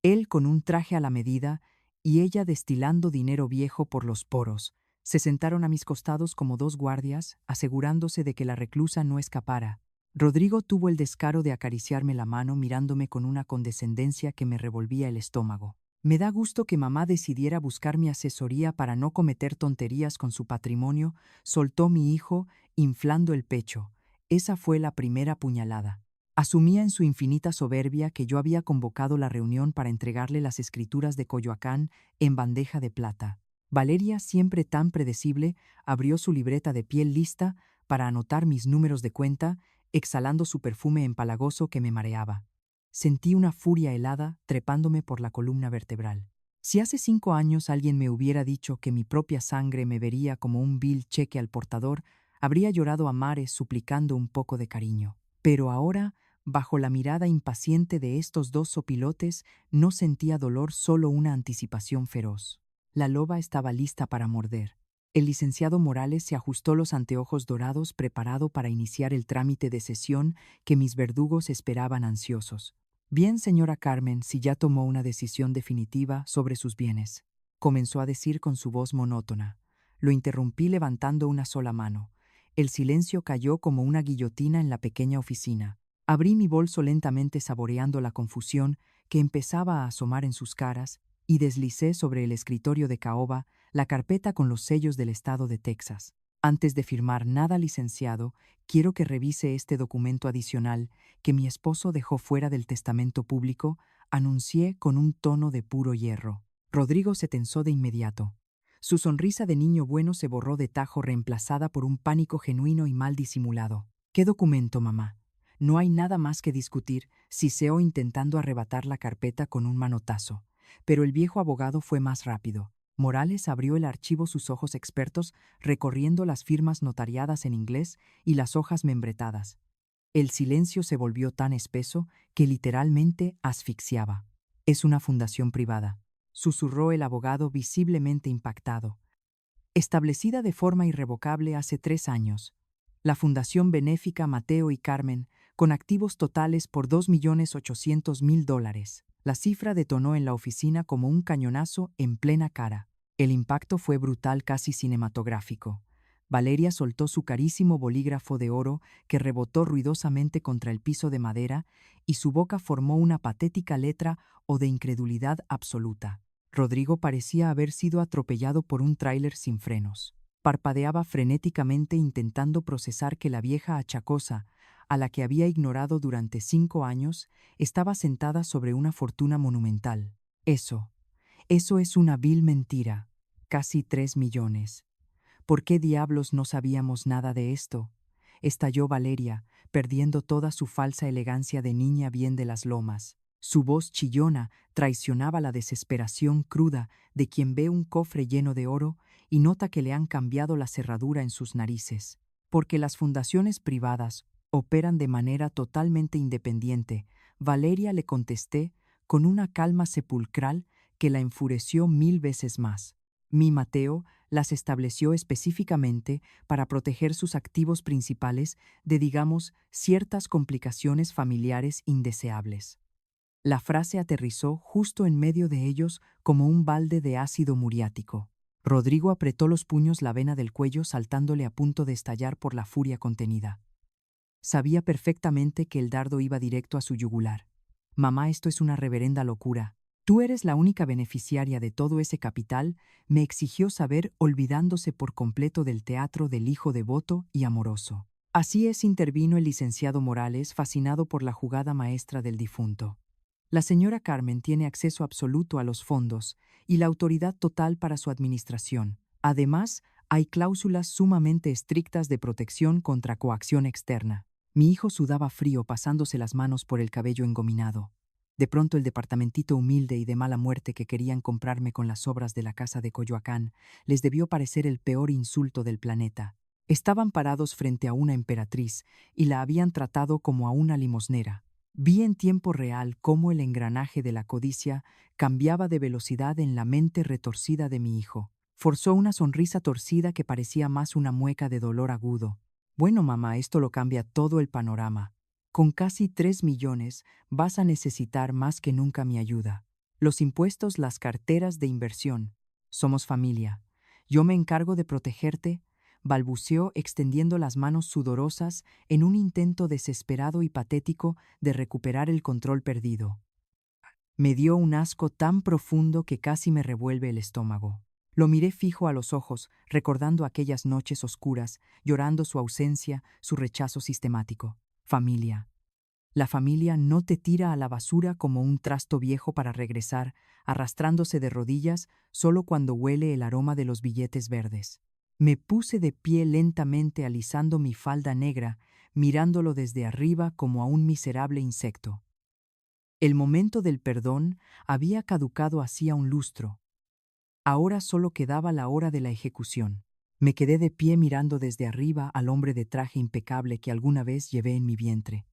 Él con un traje a la medida y ella destilando dinero viejo por los poros. Se sentaron a mis costados como dos guardias, asegurándose de que la reclusa no escapara. Rodrigo tuvo el descaro de acariciarme la mano mirándome con una condescendencia que me revolvía el estómago. Me da gusto que mamá decidiera buscar mi asesoría para no cometer tonterías con su patrimonio, soltó mi hijo, inflando el pecho. Esa fue la primera puñalada. Asumía en su infinita soberbia que yo había convocado la reunión para entregarle las escrituras de Coyoacán en bandeja de plata. Valeria, siempre tan predecible, abrió su libreta de piel lista para anotar mis números de cuenta, exhalando su perfume empalagoso que me mareaba. Sentí una furia helada trepándome por la columna vertebral. Si hace 5 años alguien me hubiera dicho que mi propia sangre me vería como un vil cheque al portador, habría llorado a mares suplicando un poco de cariño. Pero ahora, bajo la mirada impaciente de estos dos sopilotes, no sentía dolor, solo una anticipación feroz. La loba estaba lista para morder. El licenciado Morales se ajustó los anteojos dorados preparado para iniciar el trámite de cesión que mis verdugos esperaban ansiosos. Bien, señora Carmen, si ya tomó una decisión definitiva sobre sus bienes, comenzó a decir con su voz monótona. Lo interrumpí levantando una sola mano. El silencio cayó como una guillotina en la pequeña oficina. Abrí mi bolso lentamente saboreando la confusión que empezaba a asomar en sus caras y deslicé sobre el escritorio de caoba la carpeta con los sellos del estado de Texas. Antes de firmar nada, licenciado, quiero que revise este documento adicional que mi esposo dejó fuera del testamento público, anuncié con un tono de puro hierro. Rodrigo se tensó de inmediato. Su sonrisa de niño bueno se borró de tajo, reemplazada por un pánico genuino y mal disimulado. ¿Qué documento, mamá? No hay nada más que discutir, siseó intentando arrebatar la carpeta con un manotazo. Pero el viejo abogado fue más rápido. Morales abrió el archivo, sus ojos expertos recorriendo las firmas notariadas en inglés y las hojas membretadas. El silencio se volvió tan espeso que literalmente asfixiaba. Es una fundación privada, susurró el abogado visiblemente impactado. Establecida de forma irrevocable hace 3 años. La Fundación Benéfica Mateo y Carmen, con activos totales por $2.800.000. La cifra detonó en la oficina como un cañonazo en plena cara. El impacto fue brutal, casi cinematográfico. Valeria soltó su carísimo bolígrafo de oro que rebotó ruidosamente contra el piso de madera y su boca formó una patética letra O de incredulidad absoluta. Rodrigo parecía haber sido atropellado por un tráiler sin frenos. Parpadeaba frenéticamente intentando procesar que la vieja achacosa, a la que había ignorado durante 5 años, estaba sentada sobre una fortuna monumental. Eso es una vil mentira. Casi 3 millones. ¿Por qué diablos no sabíamos nada de esto? Estalló Valeria, perdiendo toda su falsa elegancia de niña bien de las lomas. Su voz chillona traicionaba la desesperación cruda de quien ve un cofre lleno de oro y nota que le han cambiado la cerradura en sus narices. Porque las fundaciones privadas operan de manera totalmente independiente, Valeria le contesté con una calma sepulcral que la enfureció 1000 veces más. Mi Mateo las estableció específicamente para proteger sus activos principales de, digamos, ciertas complicaciones familiares indeseables. La frase aterrizó justo en medio de ellos como un balde de ácido muriático. Rodrigo apretó los puños la vena del cuello saltándole a punto de estallar por la furia contenida. Sabía perfectamente que el dardo iba directo a su yugular. Mamá, esto es una reverenda locura. Tú eres la única beneficiaria de todo ese capital, me exigió saber, olvidándose por completo del teatro del hijo devoto y amoroso. Así es, intervino el licenciado Morales, fascinado por la jugada maestra del difunto. La señora Carmen tiene acceso absoluto a los fondos y la autoridad total para su administración. Además, hay cláusulas sumamente estrictas de protección contra coacción externa. Mi hijo sudaba frío pasándose las manos por el cabello engominado. De pronto el departamentito humilde y de mala muerte que querían comprarme con las obras de la casa de Coyoacán les debió parecer el peor insulto del planeta. Estaban parados frente a una emperatriz y la habían tratado como a una limosnera. Vi en tiempo real cómo el engranaje de la codicia cambiaba de velocidad en la mente retorcida de mi hijo. Forzó una sonrisa torcida que parecía más una mueca de dolor agudo. Bueno, mamá, esto lo cambia todo el panorama. Con casi 3 millones vas a necesitar más que nunca mi ayuda. Los impuestos, las carteras de inversión. Somos familia. Yo me encargo de protegerte, balbuceó extendiendo las manos sudorosas en un intento desesperado y patético de recuperar el control perdido. Me dio un asco tan profundo que casi me revuelve el estómago. Lo miré fijo a los ojos, recordando aquellas noches oscuras, llorando su ausencia, su rechazo sistemático. Familia. La familia no te tira a la basura como un trasto viejo para regresar, arrastrándose de rodillas solo cuando huele el aroma de los billetes verdes. Me puse de pie lentamente alisando mi falda negra, mirándolo desde arriba como a un miserable insecto. El momento del perdón había caducado hacía un lustro. Ahora solo quedaba la hora de la ejecución. Me quedé de pie mirando desde arriba al hombre de traje impecable que alguna vez llevé en mi vientre.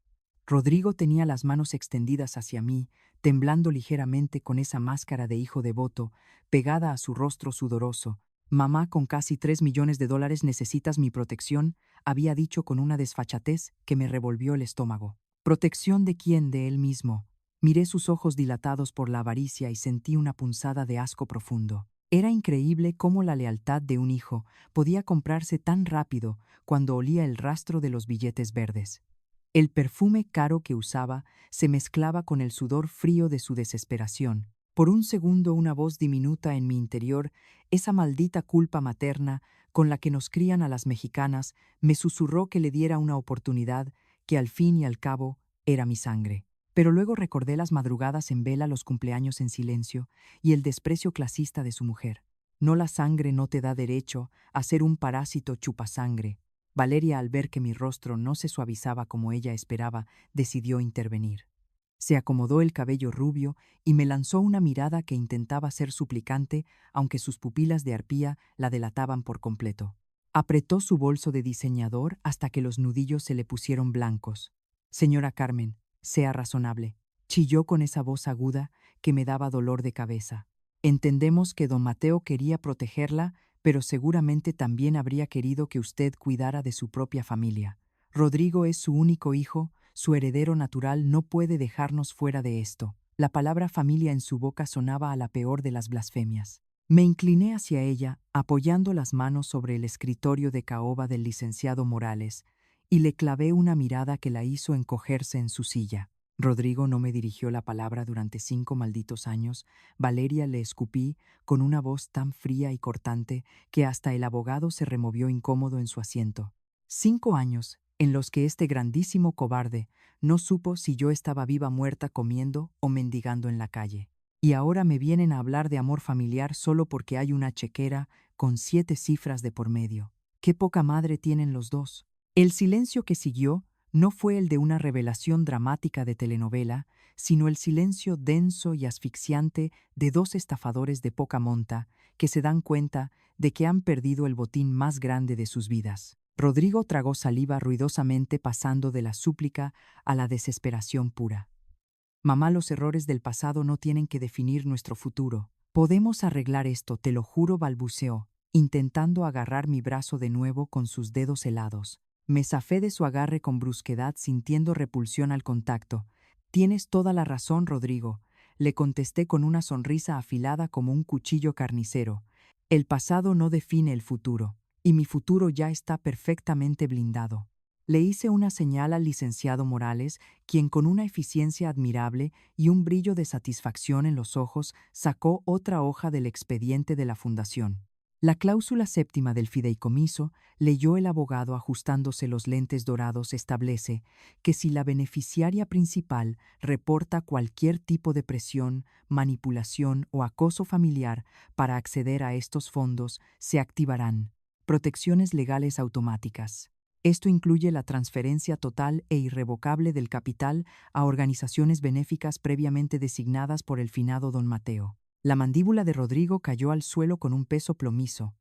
Rodrigo tenía las manos extendidas hacia mí, temblando ligeramente con esa máscara de hijo devoto, pegada a su rostro sudoroso. Mamá, con casi 3 millones de dólares necesitas mi protección, había dicho con una desfachatez que me revolvió el estómago. ¿Protección de quién? De él mismo. Miré sus ojos dilatados por la avaricia y sentí una punzada de asco profundo. Era increíble cómo la lealtad de un hijo podía comprarse tan rápido cuando olía el rastro de los billetes verdes. El perfume caro que usaba se mezclaba con el sudor frío de su desesperación. Por un segundo una voz diminuta en mi interior, esa maldita culpa materna con la que nos crían a las mexicanas, me susurró que le diera una oportunidad que al fin y al cabo era mi sangre. Pero luego recordé las madrugadas en vela, los cumpleaños en silencio y el desprecio clasista de su mujer. No, la sangre no te da derecho a ser un parásito chupasangre. Valeria, al ver que mi rostro no se suavizaba como ella esperaba, decidió intervenir. Se acomodó el cabello rubio y me lanzó una mirada que intentaba ser suplicante, aunque sus pupilas de arpía la delataban por completo. Apretó su bolso de diseñador hasta que los nudillos se le pusieron blancos. Señora Carmen, sea razonable, chilló con esa voz aguda que me daba dolor de cabeza. Entendemos que don Mateo quería protegerla, pero seguramente también habría querido que usted cuidara de su propia familia. Rodrigo es su único hijo, su heredero natural, no puede dejarnos fuera de esto. La palabra familia en su boca sonaba a la peor de las blasfemias. Me incliné hacia ella, apoyando las manos sobre el escritorio de caoba del licenciado Morales, y le clavé una mirada que la hizo encogerse en su silla. Rodrigo no me dirigió la palabra durante 5 malditos años. Valeria le escupí con una voz tan fría y cortante que hasta el abogado se removió incómodo en su asiento. 5 años en los que este grandísimo cobarde no supo si yo estaba viva, muerta, comiendo o mendigando en la calle. Y ahora me vienen a hablar de amor familiar solo porque hay una chequera con 7 cifras de por medio. Qué poca madre tienen los dos. El silencio que siguió no fue el de una revelación dramática de telenovela, sino el silencio denso y asfixiante de dos estafadores de poca monta que se dan cuenta de que han perdido el botín más grande de sus vidas. Rodrigo tragó saliva ruidosamente, pasando de la súplica a la desesperación pura. Mamá, los errores del pasado no tienen que definir nuestro futuro. Podemos arreglar esto, te lo juro, balbuceó, intentando agarrar mi brazo de nuevo con sus dedos helados. Me zafé de su agarre con brusquedad, sintiendo repulsión al contacto. Tienes toda la razón, Rodrigo, le contesté con una sonrisa afilada como un cuchillo carnicero. El pasado no define el futuro, y mi futuro ya está perfectamente blindado. Le hice una señal al licenciado Morales, quien con una eficiencia admirable y un brillo de satisfacción en los ojos sacó otra hoja del expediente de la fundación. La cláusula séptima del fideicomiso, leyó el abogado ajustándose los lentes dorados, establece que si la beneficiaria principal reporta cualquier tipo de presión, manipulación o acoso familiar para acceder a estos fondos, se activarán protecciones legales automáticas. Esto incluye la transferencia total e irrevocable del capital a organizaciones benéficas previamente designadas por el finado don Mateo. La mandíbula de Rodrigo cayó al suelo con un peso plomizo.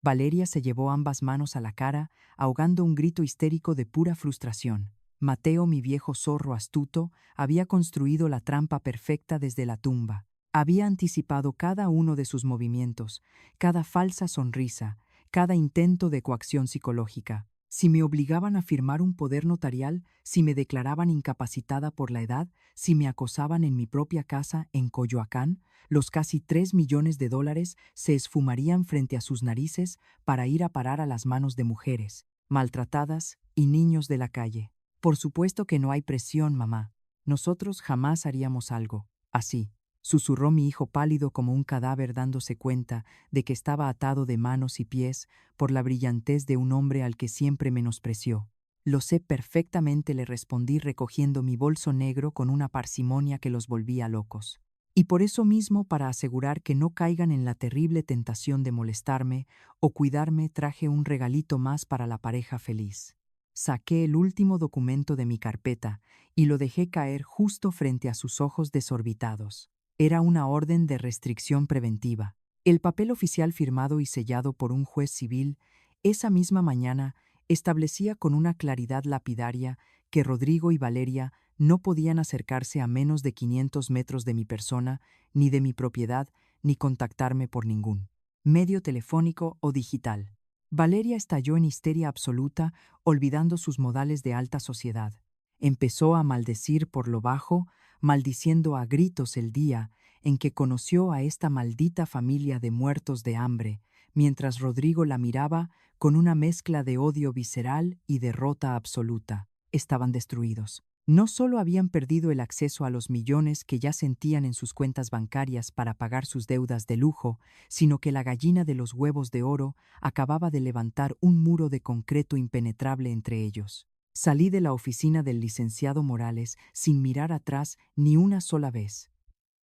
Valeria se llevó ambas manos a la cara, ahogando un grito histérico de pura frustración. Mateo, mi viejo zorro astuto, había construido la trampa perfecta desde la tumba. Había anticipado cada uno de sus movimientos, cada falsa sonrisa, cada intento de coacción psicológica. Si me obligaban a firmar un poder notarial, si me declaraban incapacitada por la edad, si me acosaban en mi propia casa en Coyoacán, los casi 3 millones de dólares se esfumarían frente a sus narices para ir a parar a las manos de mujeres, maltratadas y niños de la calle. Por supuesto que no hay presión, mamá. Nosotros jamás haríamos algo así, susurró mi hijo pálido como un cadáver, dándose cuenta de que estaba atado de manos y pies por la brillantez de un hombre al que siempre menospreció. Lo sé perfectamente, le respondí, recogiendo mi bolso negro con una parsimonia que los volvía locos. Y por eso mismo, para asegurar que no caigan en la terrible tentación de molestarme o cuidarme, traje un regalito más para la pareja feliz. Saqué el último documento de mi carpeta y lo dejé caer justo frente a sus ojos desorbitados. Era una orden de restricción preventiva. El papel oficial, firmado y sellado por un juez civil, esa misma mañana establecía con una claridad lapidaria que Rodrigo y Valeria no podían acercarse a menos de 500 metros de mi persona, ni de mi propiedad, ni contactarme por ningún medio telefónico o digital. Valeria estalló en histeria absoluta, olvidando sus modales de alta sociedad. Empezó a maldecir por lo bajo, maldiciendo a gritos el día en que conoció a esta maldita familia de muertos de hambre, mientras Rodrigo la miraba con una mezcla de odio visceral y derrota absoluta. Estaban destruidos. No solo habían perdido el acceso a los millones que ya sentían en sus cuentas bancarias para pagar sus deudas de lujo, sino que la gallina de los huevos de oro acababa de levantar un muro de concreto impenetrable entre ellos. Salí de la oficina del licenciado Morales sin mirar atrás ni una sola vez.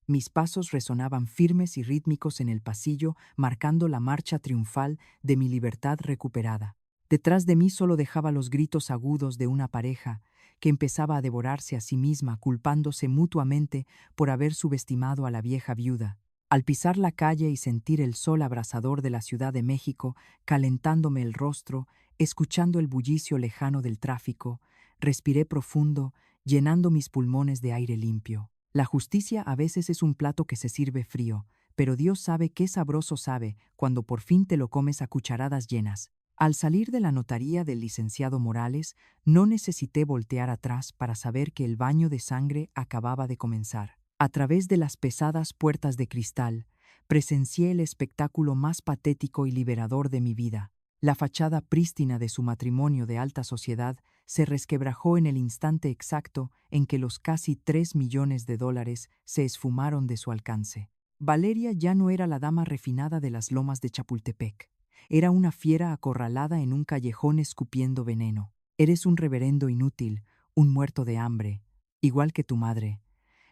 Mis pasos resonaban firmes y rítmicos en el pasillo, marcando la marcha triunfal de mi libertad recuperada. Detrás de mí solo dejaba los gritos agudos de una pareja que empezaba a devorarse a sí misma, culpándose mutuamente por haber subestimado a la vieja viuda. Al pisar la calle y sentir el sol abrasador de la Ciudad de México calentándome el rostro, escuchando el bullicio lejano del tráfico, respiré profundo, llenando mis pulmones de aire limpio. La justicia a veces es un plato que se sirve frío, pero Dios sabe qué sabroso sabe cuando por fin te lo comes a cucharadas llenas. Al salir de la notaría del licenciado Morales, no necesité voltear atrás para saber que el baño de sangre acababa de comenzar. A través de las pesadas puertas de cristal, presencié el espectáculo más patético y liberador de mi vida. La fachada prístina de su matrimonio de alta sociedad se resquebrajó en el instante exacto en que los casi $3 millones se esfumaron de su alcance. Valeria ya no era la dama refinada de las lomas de Chapultepec. Era una fiera acorralada en un callejón escupiendo veneno. Eres un reverendo inútil, un muerto de hambre, igual que tu madre.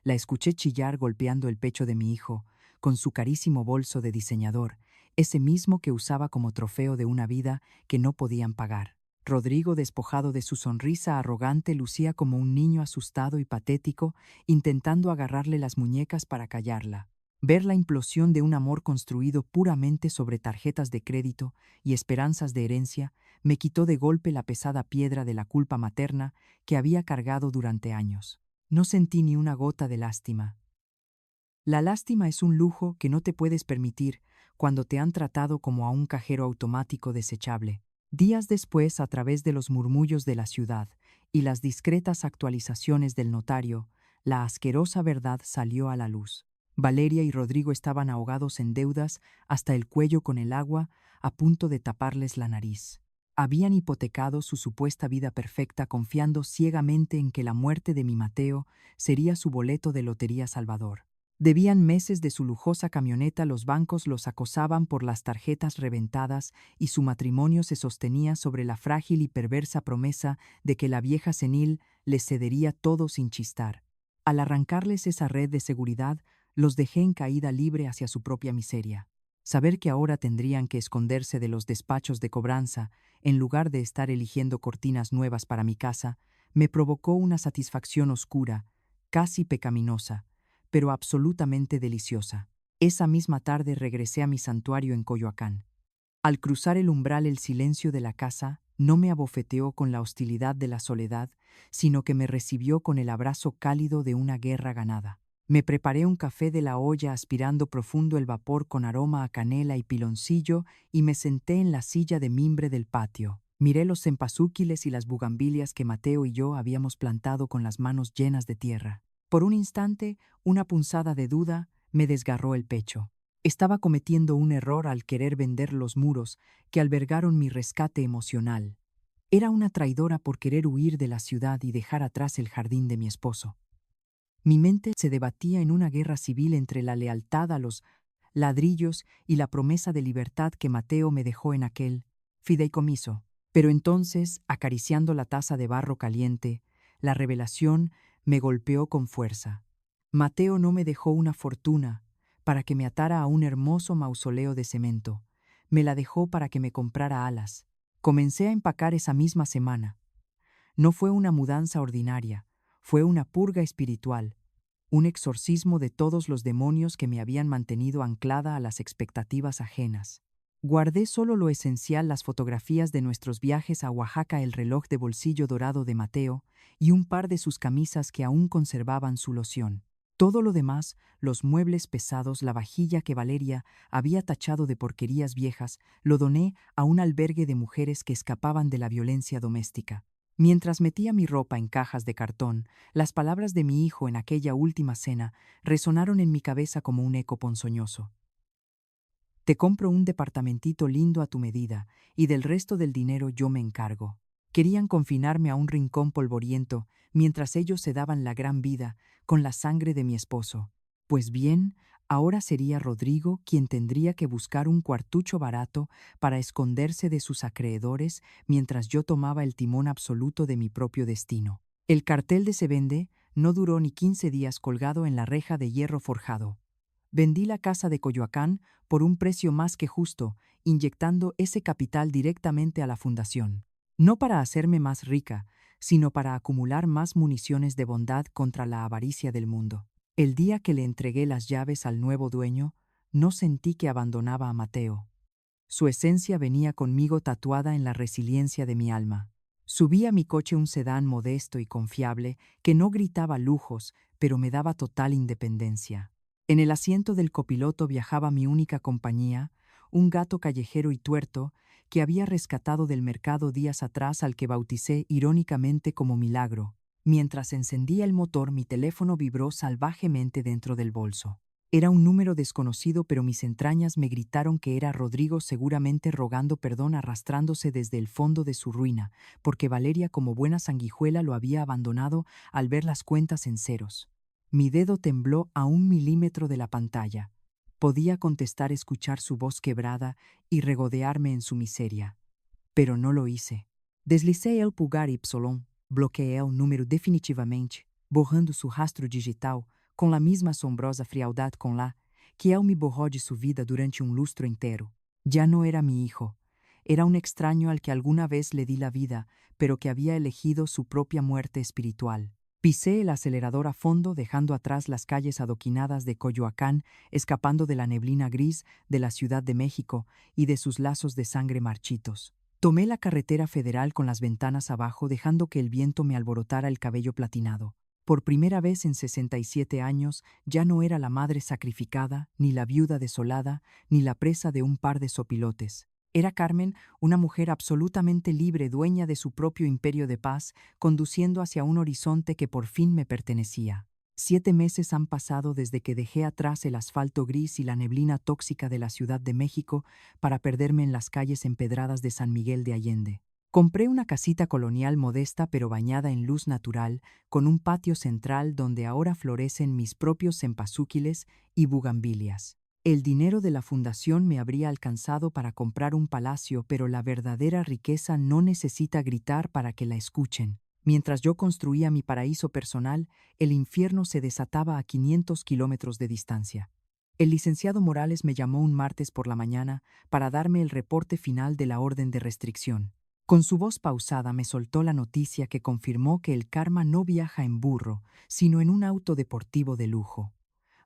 La escuché chillar golpeando el pecho de mi hijo, con su carísimo bolso de diseñador, ese mismo que usaba como trofeo de una vida que no podían pagar. Rodrigo, despojado de su sonrisa arrogante, lucía como un niño asustado y patético, intentando agarrarle las muñecas para callarla. Ver la implosión de un amor construido puramente sobre tarjetas de crédito y esperanzas de herencia me quitó de golpe la pesada piedra de la culpa materna que había cargado durante años. No sentí ni una gota de lástima. La lástima es un lujo que no te puedes permitir cuando te han tratado como a un cajero automático desechable. Días después, a través de los murmullos de la ciudad y las discretas actualizaciones del notario, la asquerosa verdad salió a la luz. Valeria y Rodrigo estaban ahogados en deudas hasta el cuello con el agua, a punto de taparles la nariz. Habían hipotecado su supuesta vida perfecta confiando ciegamente en que la muerte de mi Mateo sería su boleto de lotería salvador. Debían meses de su lujosa camioneta, los bancos los acosaban por las tarjetas reventadas y su matrimonio se sostenía sobre la frágil y perversa promesa de que la vieja senil les cedería todo sin chistar. Al arrancarles esa red de seguridad, los dejé en caída libre hacia su propia miseria. Saber que ahora tendrían que esconderse de los despachos de cobranza, en lugar de estar eligiendo cortinas nuevas para mi casa, me provocó una satisfacción oscura, casi pecaminosa, pero absolutamente deliciosa. Esa misma tarde regresé a mi santuario en Coyoacán. Al cruzar el umbral, el silencio de la casa no me abofeteó con la hostilidad de la soledad, sino que me recibió con el abrazo cálido de una guerra ganada. Me preparé un café de la olla aspirando profundo el vapor con aroma a canela y piloncillo y me senté en la silla de mimbre del patio. Miré los cempasúquiles y las bugambilias que Mateo y yo habíamos plantado con las manos llenas de tierra. Por un instante, una punzada de duda me desgarró el pecho. Estaba cometiendo un error al querer vender los muros que albergaron mi rescate emocional. Era una traidora por querer huir de la ciudad y dejar atrás el jardín de mi esposo. Mi mente se debatía en una guerra civil entre la lealtad a los ladrillos y la promesa de libertad que Mateo me dejó en aquel fideicomiso. Pero entonces, acariciando la taza de barro caliente, la revelación me golpeó con fuerza. Mateo no me dejó una fortuna para que me atara a un hermoso mausoleo de cemento. Me la dejó para que me comprara alas. Comencé a empacar esa misma semana. No fue una mudanza ordinaria, fue una purga espiritual, un exorcismo de todos los demonios que me habían mantenido anclada a las expectativas ajenas. Guardé solo lo esencial: las fotografías de nuestros viajes a Oaxaca, el reloj de bolsillo dorado de Mateo y un par de sus camisas que aún conservaban su loción. Todo lo demás, los muebles pesados, la vajilla que Valeria había tachado de porquerías viejas, lo doné a un albergue de mujeres que escapaban de la violencia doméstica. Mientras metía mi ropa en cajas de cartón, las palabras de mi hijo en aquella última cena resonaron en mi cabeza como un eco ponzoñoso. Te compro un departamentito lindo a tu medida, y del resto del dinero yo me encargo. Querían confinarme a un rincón polvoriento, mientras ellos se daban la gran vida, con la sangre de mi esposo. Pues bien, ahora sería Rodrigo quien tendría que buscar un cuartucho barato para esconderse de sus acreedores mientras yo tomaba el timón absoluto de mi propio destino. El cartel de Se Vende no duró ni 15 días colgado en la reja de hierro forjado. Vendí la casa de Coyoacán por un precio más que justo, inyectando ese capital directamente a la fundación. No para hacerme más rica, sino para acumular más municiones de bondad contra la avaricia del mundo. El día que le entregué las llaves al nuevo dueño, no sentí que abandonaba a Mateo. Su esencia venía conmigo tatuada en la resiliencia de mi alma. Subí a mi coche, un sedán modesto y confiable que no gritaba lujos, pero me daba total independencia. En el asiento del copiloto viajaba mi única compañía, un gato callejero y tuerto que había rescatado del mercado días atrás, al que bauticé irónicamente como Milagro. Mientras encendía el motor, mi teléfono vibró salvajemente dentro del bolso. Era un número desconocido, pero mis entrañas me gritaron que era Rodrigo, seguramente rogando perdón, arrastrándose desde el fondo de su ruina, porque Valeria, como buena sanguijuela, lo había abandonado al ver las cuentas en ceros. Mi dedo tembló a 1 milímetro de la pantalla. Podía contestar, escuchar su voz quebrada y regodearme en su miseria. Pero no lo hice. Deslicei el pulgar y bloqueé el número definitivamente, borrando su rastro digital com a mesma assombrosa frialdad com la que él me borró de su vida durante un lustro entero. Ya no era mi hijo. Era un extraño al que alguna vez le di la vida, pero que había elegido su propia muerte espiritual. Pisé el acelerador a fondo, dejando atrás las calles adoquinadas de Coyoacán, escapando de la neblina gris de la Ciudad de México y de sus lazos de sangre marchitos. Tomé la carretera federal con las ventanas abajo, dejando que el viento me alborotara el cabello platinado. Por primera vez en 67 años, ya no era la madre sacrificada, ni la viuda desolada, ni la presa de un par de sopilotes. Era Carmen, una mujer absolutamente libre, dueña de su propio imperio de paz, conduciendo hacia un horizonte que por fin me pertenecía. 7 meses han pasado desde que dejé atrás el asfalto gris y la neblina tóxica de la Ciudad de México para perderme en las calles empedradas de San Miguel de Allende. Compré una casita colonial modesta pero bañada en luz natural, con un patio central donde ahora florecen mis propios cempasúquiles y bugambilias. El dinero de la fundación me habría alcanzado para comprar un palacio, pero la verdadera riqueza no necesita gritar para que la escuchen. Mientras yo construía mi paraíso personal, el infierno se desataba a 500 kilómetros de distancia. El licenciado Morales me llamó un martes por la mañana para darme el reporte final de la orden de restricción. Con su voz pausada me soltó la noticia que confirmó que el karma no viaja en burro, sino en un auto deportivo de lujo.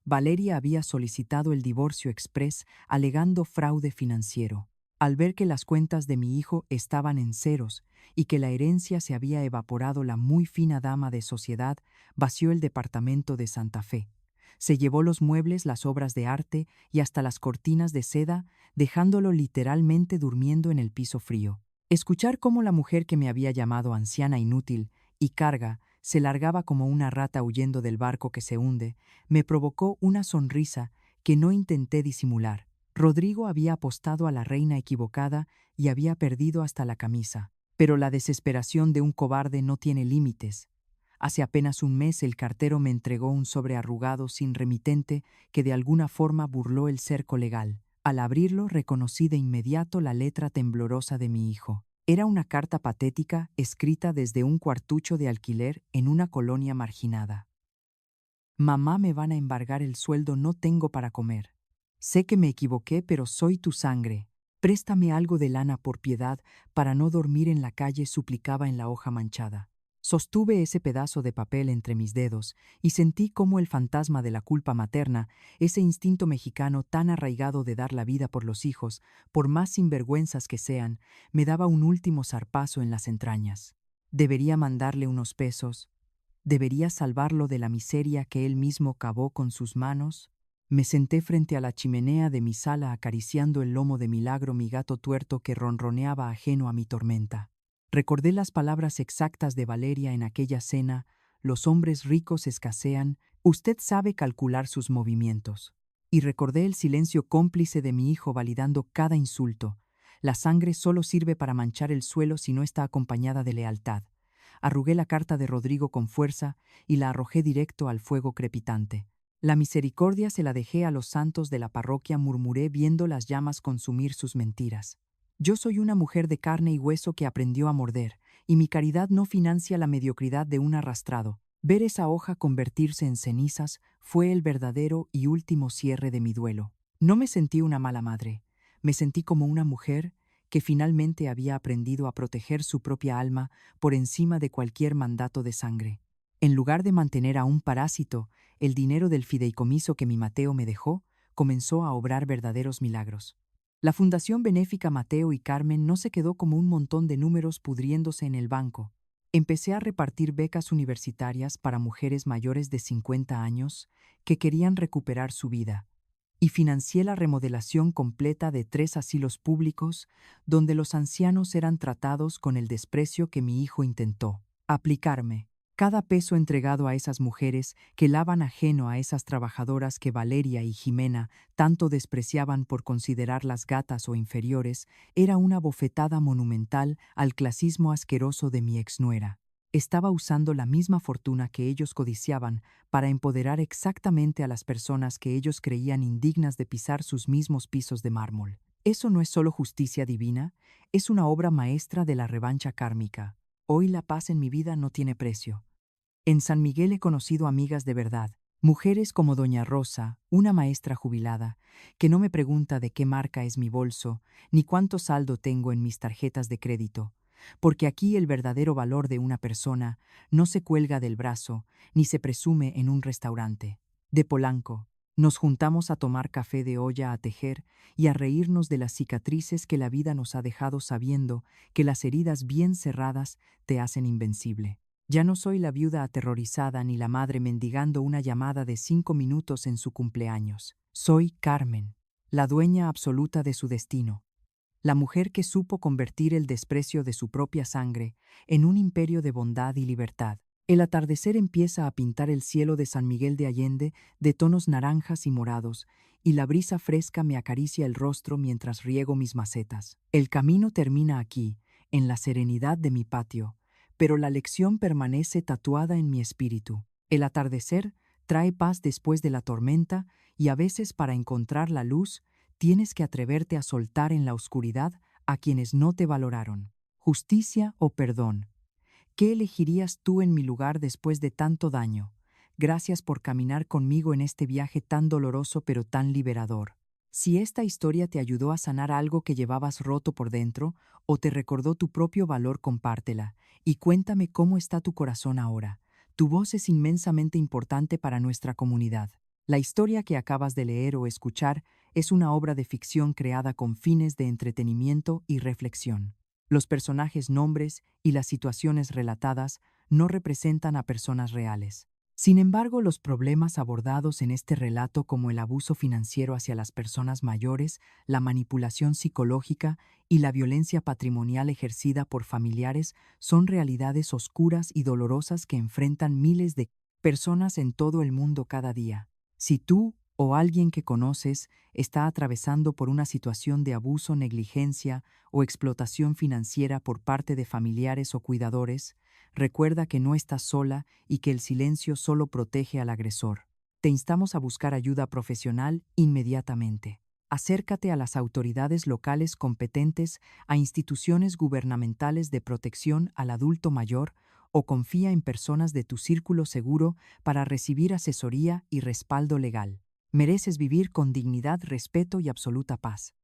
Valeria había solicitado el divorcio exprés alegando fraude financiero. Al ver que las cuentas de mi hijo estaban en ceros y que la herencia se había evaporado, la muy fina dama de sociedad vació el departamento de Santa Fe. Se llevó los muebles, las obras de arte y hasta las cortinas de seda, dejándolo literalmente durmiendo en el piso frío. Escuchar cómo la mujer que me había llamado anciana inútil y carga se largaba como una rata huyendo del barco que se hunde, me provocó una sonrisa que no intenté disimular. Rodrigo había apostado a la reina equivocada y había perdido hasta la camisa. Pero la desesperación de un cobarde no tiene límites. Hace apenas un mes el cartero me entregó un sobre arrugado sin remitente que de alguna forma burló el cerco legal. Al abrirlo reconocí de inmediato la letra temblorosa de mi hijo. Era una carta patética escrita desde un cuartucho de alquiler en una colonia marginada. Mamá, me van a embargar el sueldo, no tengo para comer. Sé que me equivoqué, pero soy tu sangre. Préstame algo de lana por piedad para no dormir en la calle, suplicaba en la hoja manchada. Sostuve ese pedazo de papel entre mis dedos y sentí cómo el fantasma de la culpa materna, ese instinto mexicano tan arraigado de dar la vida por los hijos, por más sinvergüenzas que sean, me daba un último zarpazo en las entrañas. Debería mandarle unos pesos. ¿Debería salvarlo de la miseria que él mismo cavó con sus manos? Me senté frente a la chimenea de mi sala acariciando el lomo de Milagro, mi gato tuerto que ronroneaba ajeno a mi tormenta. Recordé las palabras exactas de Valeria en aquella cena: los hombres ricos escasean, usted sabe calcular sus movimientos. Y recordé el silencio cómplice de mi hijo validando cada insulto. La sangre solo sirve para manchar el suelo si no está acompañada de lealtad. Arrugué la carta de Rodrigo con fuerza y la arrojé directo al fuego crepitante. La misericordia se la dejé a los santos de la parroquia, murmuré viendo las llamas consumir sus mentiras. Yo soy una mujer de carne y hueso que aprendió a morder, y mi caridad no financia la mediocridad de un arrastrado. Ver esa hoja convertirse en cenizas fue el verdadero y último cierre de mi duelo. No me sentí una mala madre, me sentí como una mujer que finalmente había aprendido a proteger su propia alma por encima de cualquier mandato de sangre. En lugar de mantener a un parásito, el dinero del fideicomiso que mi Mateo me dejó comenzó a obrar verdaderos milagros. La Fundación Benéfica Mateo y Carmen no se quedó como un montón de números pudriéndose en el banco. Empecé a repartir becas universitarias para mujeres mayores de 50 años que querían recuperar su vida, y financié la remodelación completa de 3 asilos públicos donde los ancianos eran tratados con el desprecio que mi hijo intentó aplicarme. Cada peso entregado a esas mujeres que lavan ajeno a esas trabajadoras que Valeria y Jimena tanto despreciaban por considerarlas gatas o inferiores, era una bofetada monumental al clasismo asqueroso de mi exnuera. Estaba usando la misma fortuna que ellos codiciaban para empoderar exactamente a las personas que ellos creían indignas de pisar sus mismos pisos de mármol. Eso no es solo justicia divina, es una obra maestra de la revancha kármica. Hoy la paz en mi vida no tiene precio. En San Miguel he conocido amigas de verdad, mujeres como Doña Rosa, una maestra jubilada, que no me pregunta de qué marca es mi bolso, ni cuánto saldo tengo en mis tarjetas de crédito, porque aquí el verdadero valor de una persona no se cuelga del brazo, ni se presume en un restaurante. De Polanco, nos juntamos a tomar café de olla, a tejer y a reírnos de las cicatrices que la vida nos ha dejado, sabiendo que las heridas bien cerradas te hacen invencible. Ya no soy la viuda aterrorizada ni la madre mendigando una llamada de 5 minutos en su cumpleaños. Soy Carmen, la dueña absoluta de su destino, la mujer que supo convertir el desprecio de su propia sangre en un imperio de bondad y libertad. El atardecer empieza a pintar el cielo de San Miguel de Allende de tonos naranjas y morados, y la brisa fresca me acaricia el rostro mientras riego mis macetas. El camino termina aquí, en la serenidad de mi patio, pero la lección permanece tatuada en mi espíritu. El atardecer trae paz después de la tormenta, y a veces para encontrar la luz tienes que atreverte a soltar en la oscuridad a quienes no te valoraron. Justicia o perdón. ¿Qué elegirías tú en mi lugar después de tanto daño? Gracias por caminar conmigo en este viaje tan doloroso pero tan liberador. Si esta historia te ayudó a sanar algo que llevabas roto por dentro o te recordó tu propio valor, compártela y cuéntame cómo está tu corazón ahora. Tu voz es inmensamente importante para nuestra comunidad. La historia que acabas de leer o escuchar es una obra de ficción creada con fines de entretenimiento y reflexión. Los personajes, nombres y las situaciones relatadas no representan a personas reales. Sin embargo, los problemas abordados en este relato, como el abuso financiero hacia las personas mayores, la manipulación psicológica y la violencia patrimonial ejercida por familiares, son realidades oscuras y dolorosas que enfrentan miles de personas en todo el mundo cada día. Si tú o alguien que conoces está atravesando por una situación de abuso, negligencia o explotación financiera por parte de familiares o cuidadores, recuerda que no estás sola y que el silencio solo protege al agresor. Te instamos a buscar ayuda profesional inmediatamente. Acércate a las autoridades locales competentes, a instituciones gubernamentales de protección al adulto mayor, o confía en personas de tu círculo seguro para recibir asesoría y respaldo legal. Mereces vivir con dignidad, respeto y absoluta paz.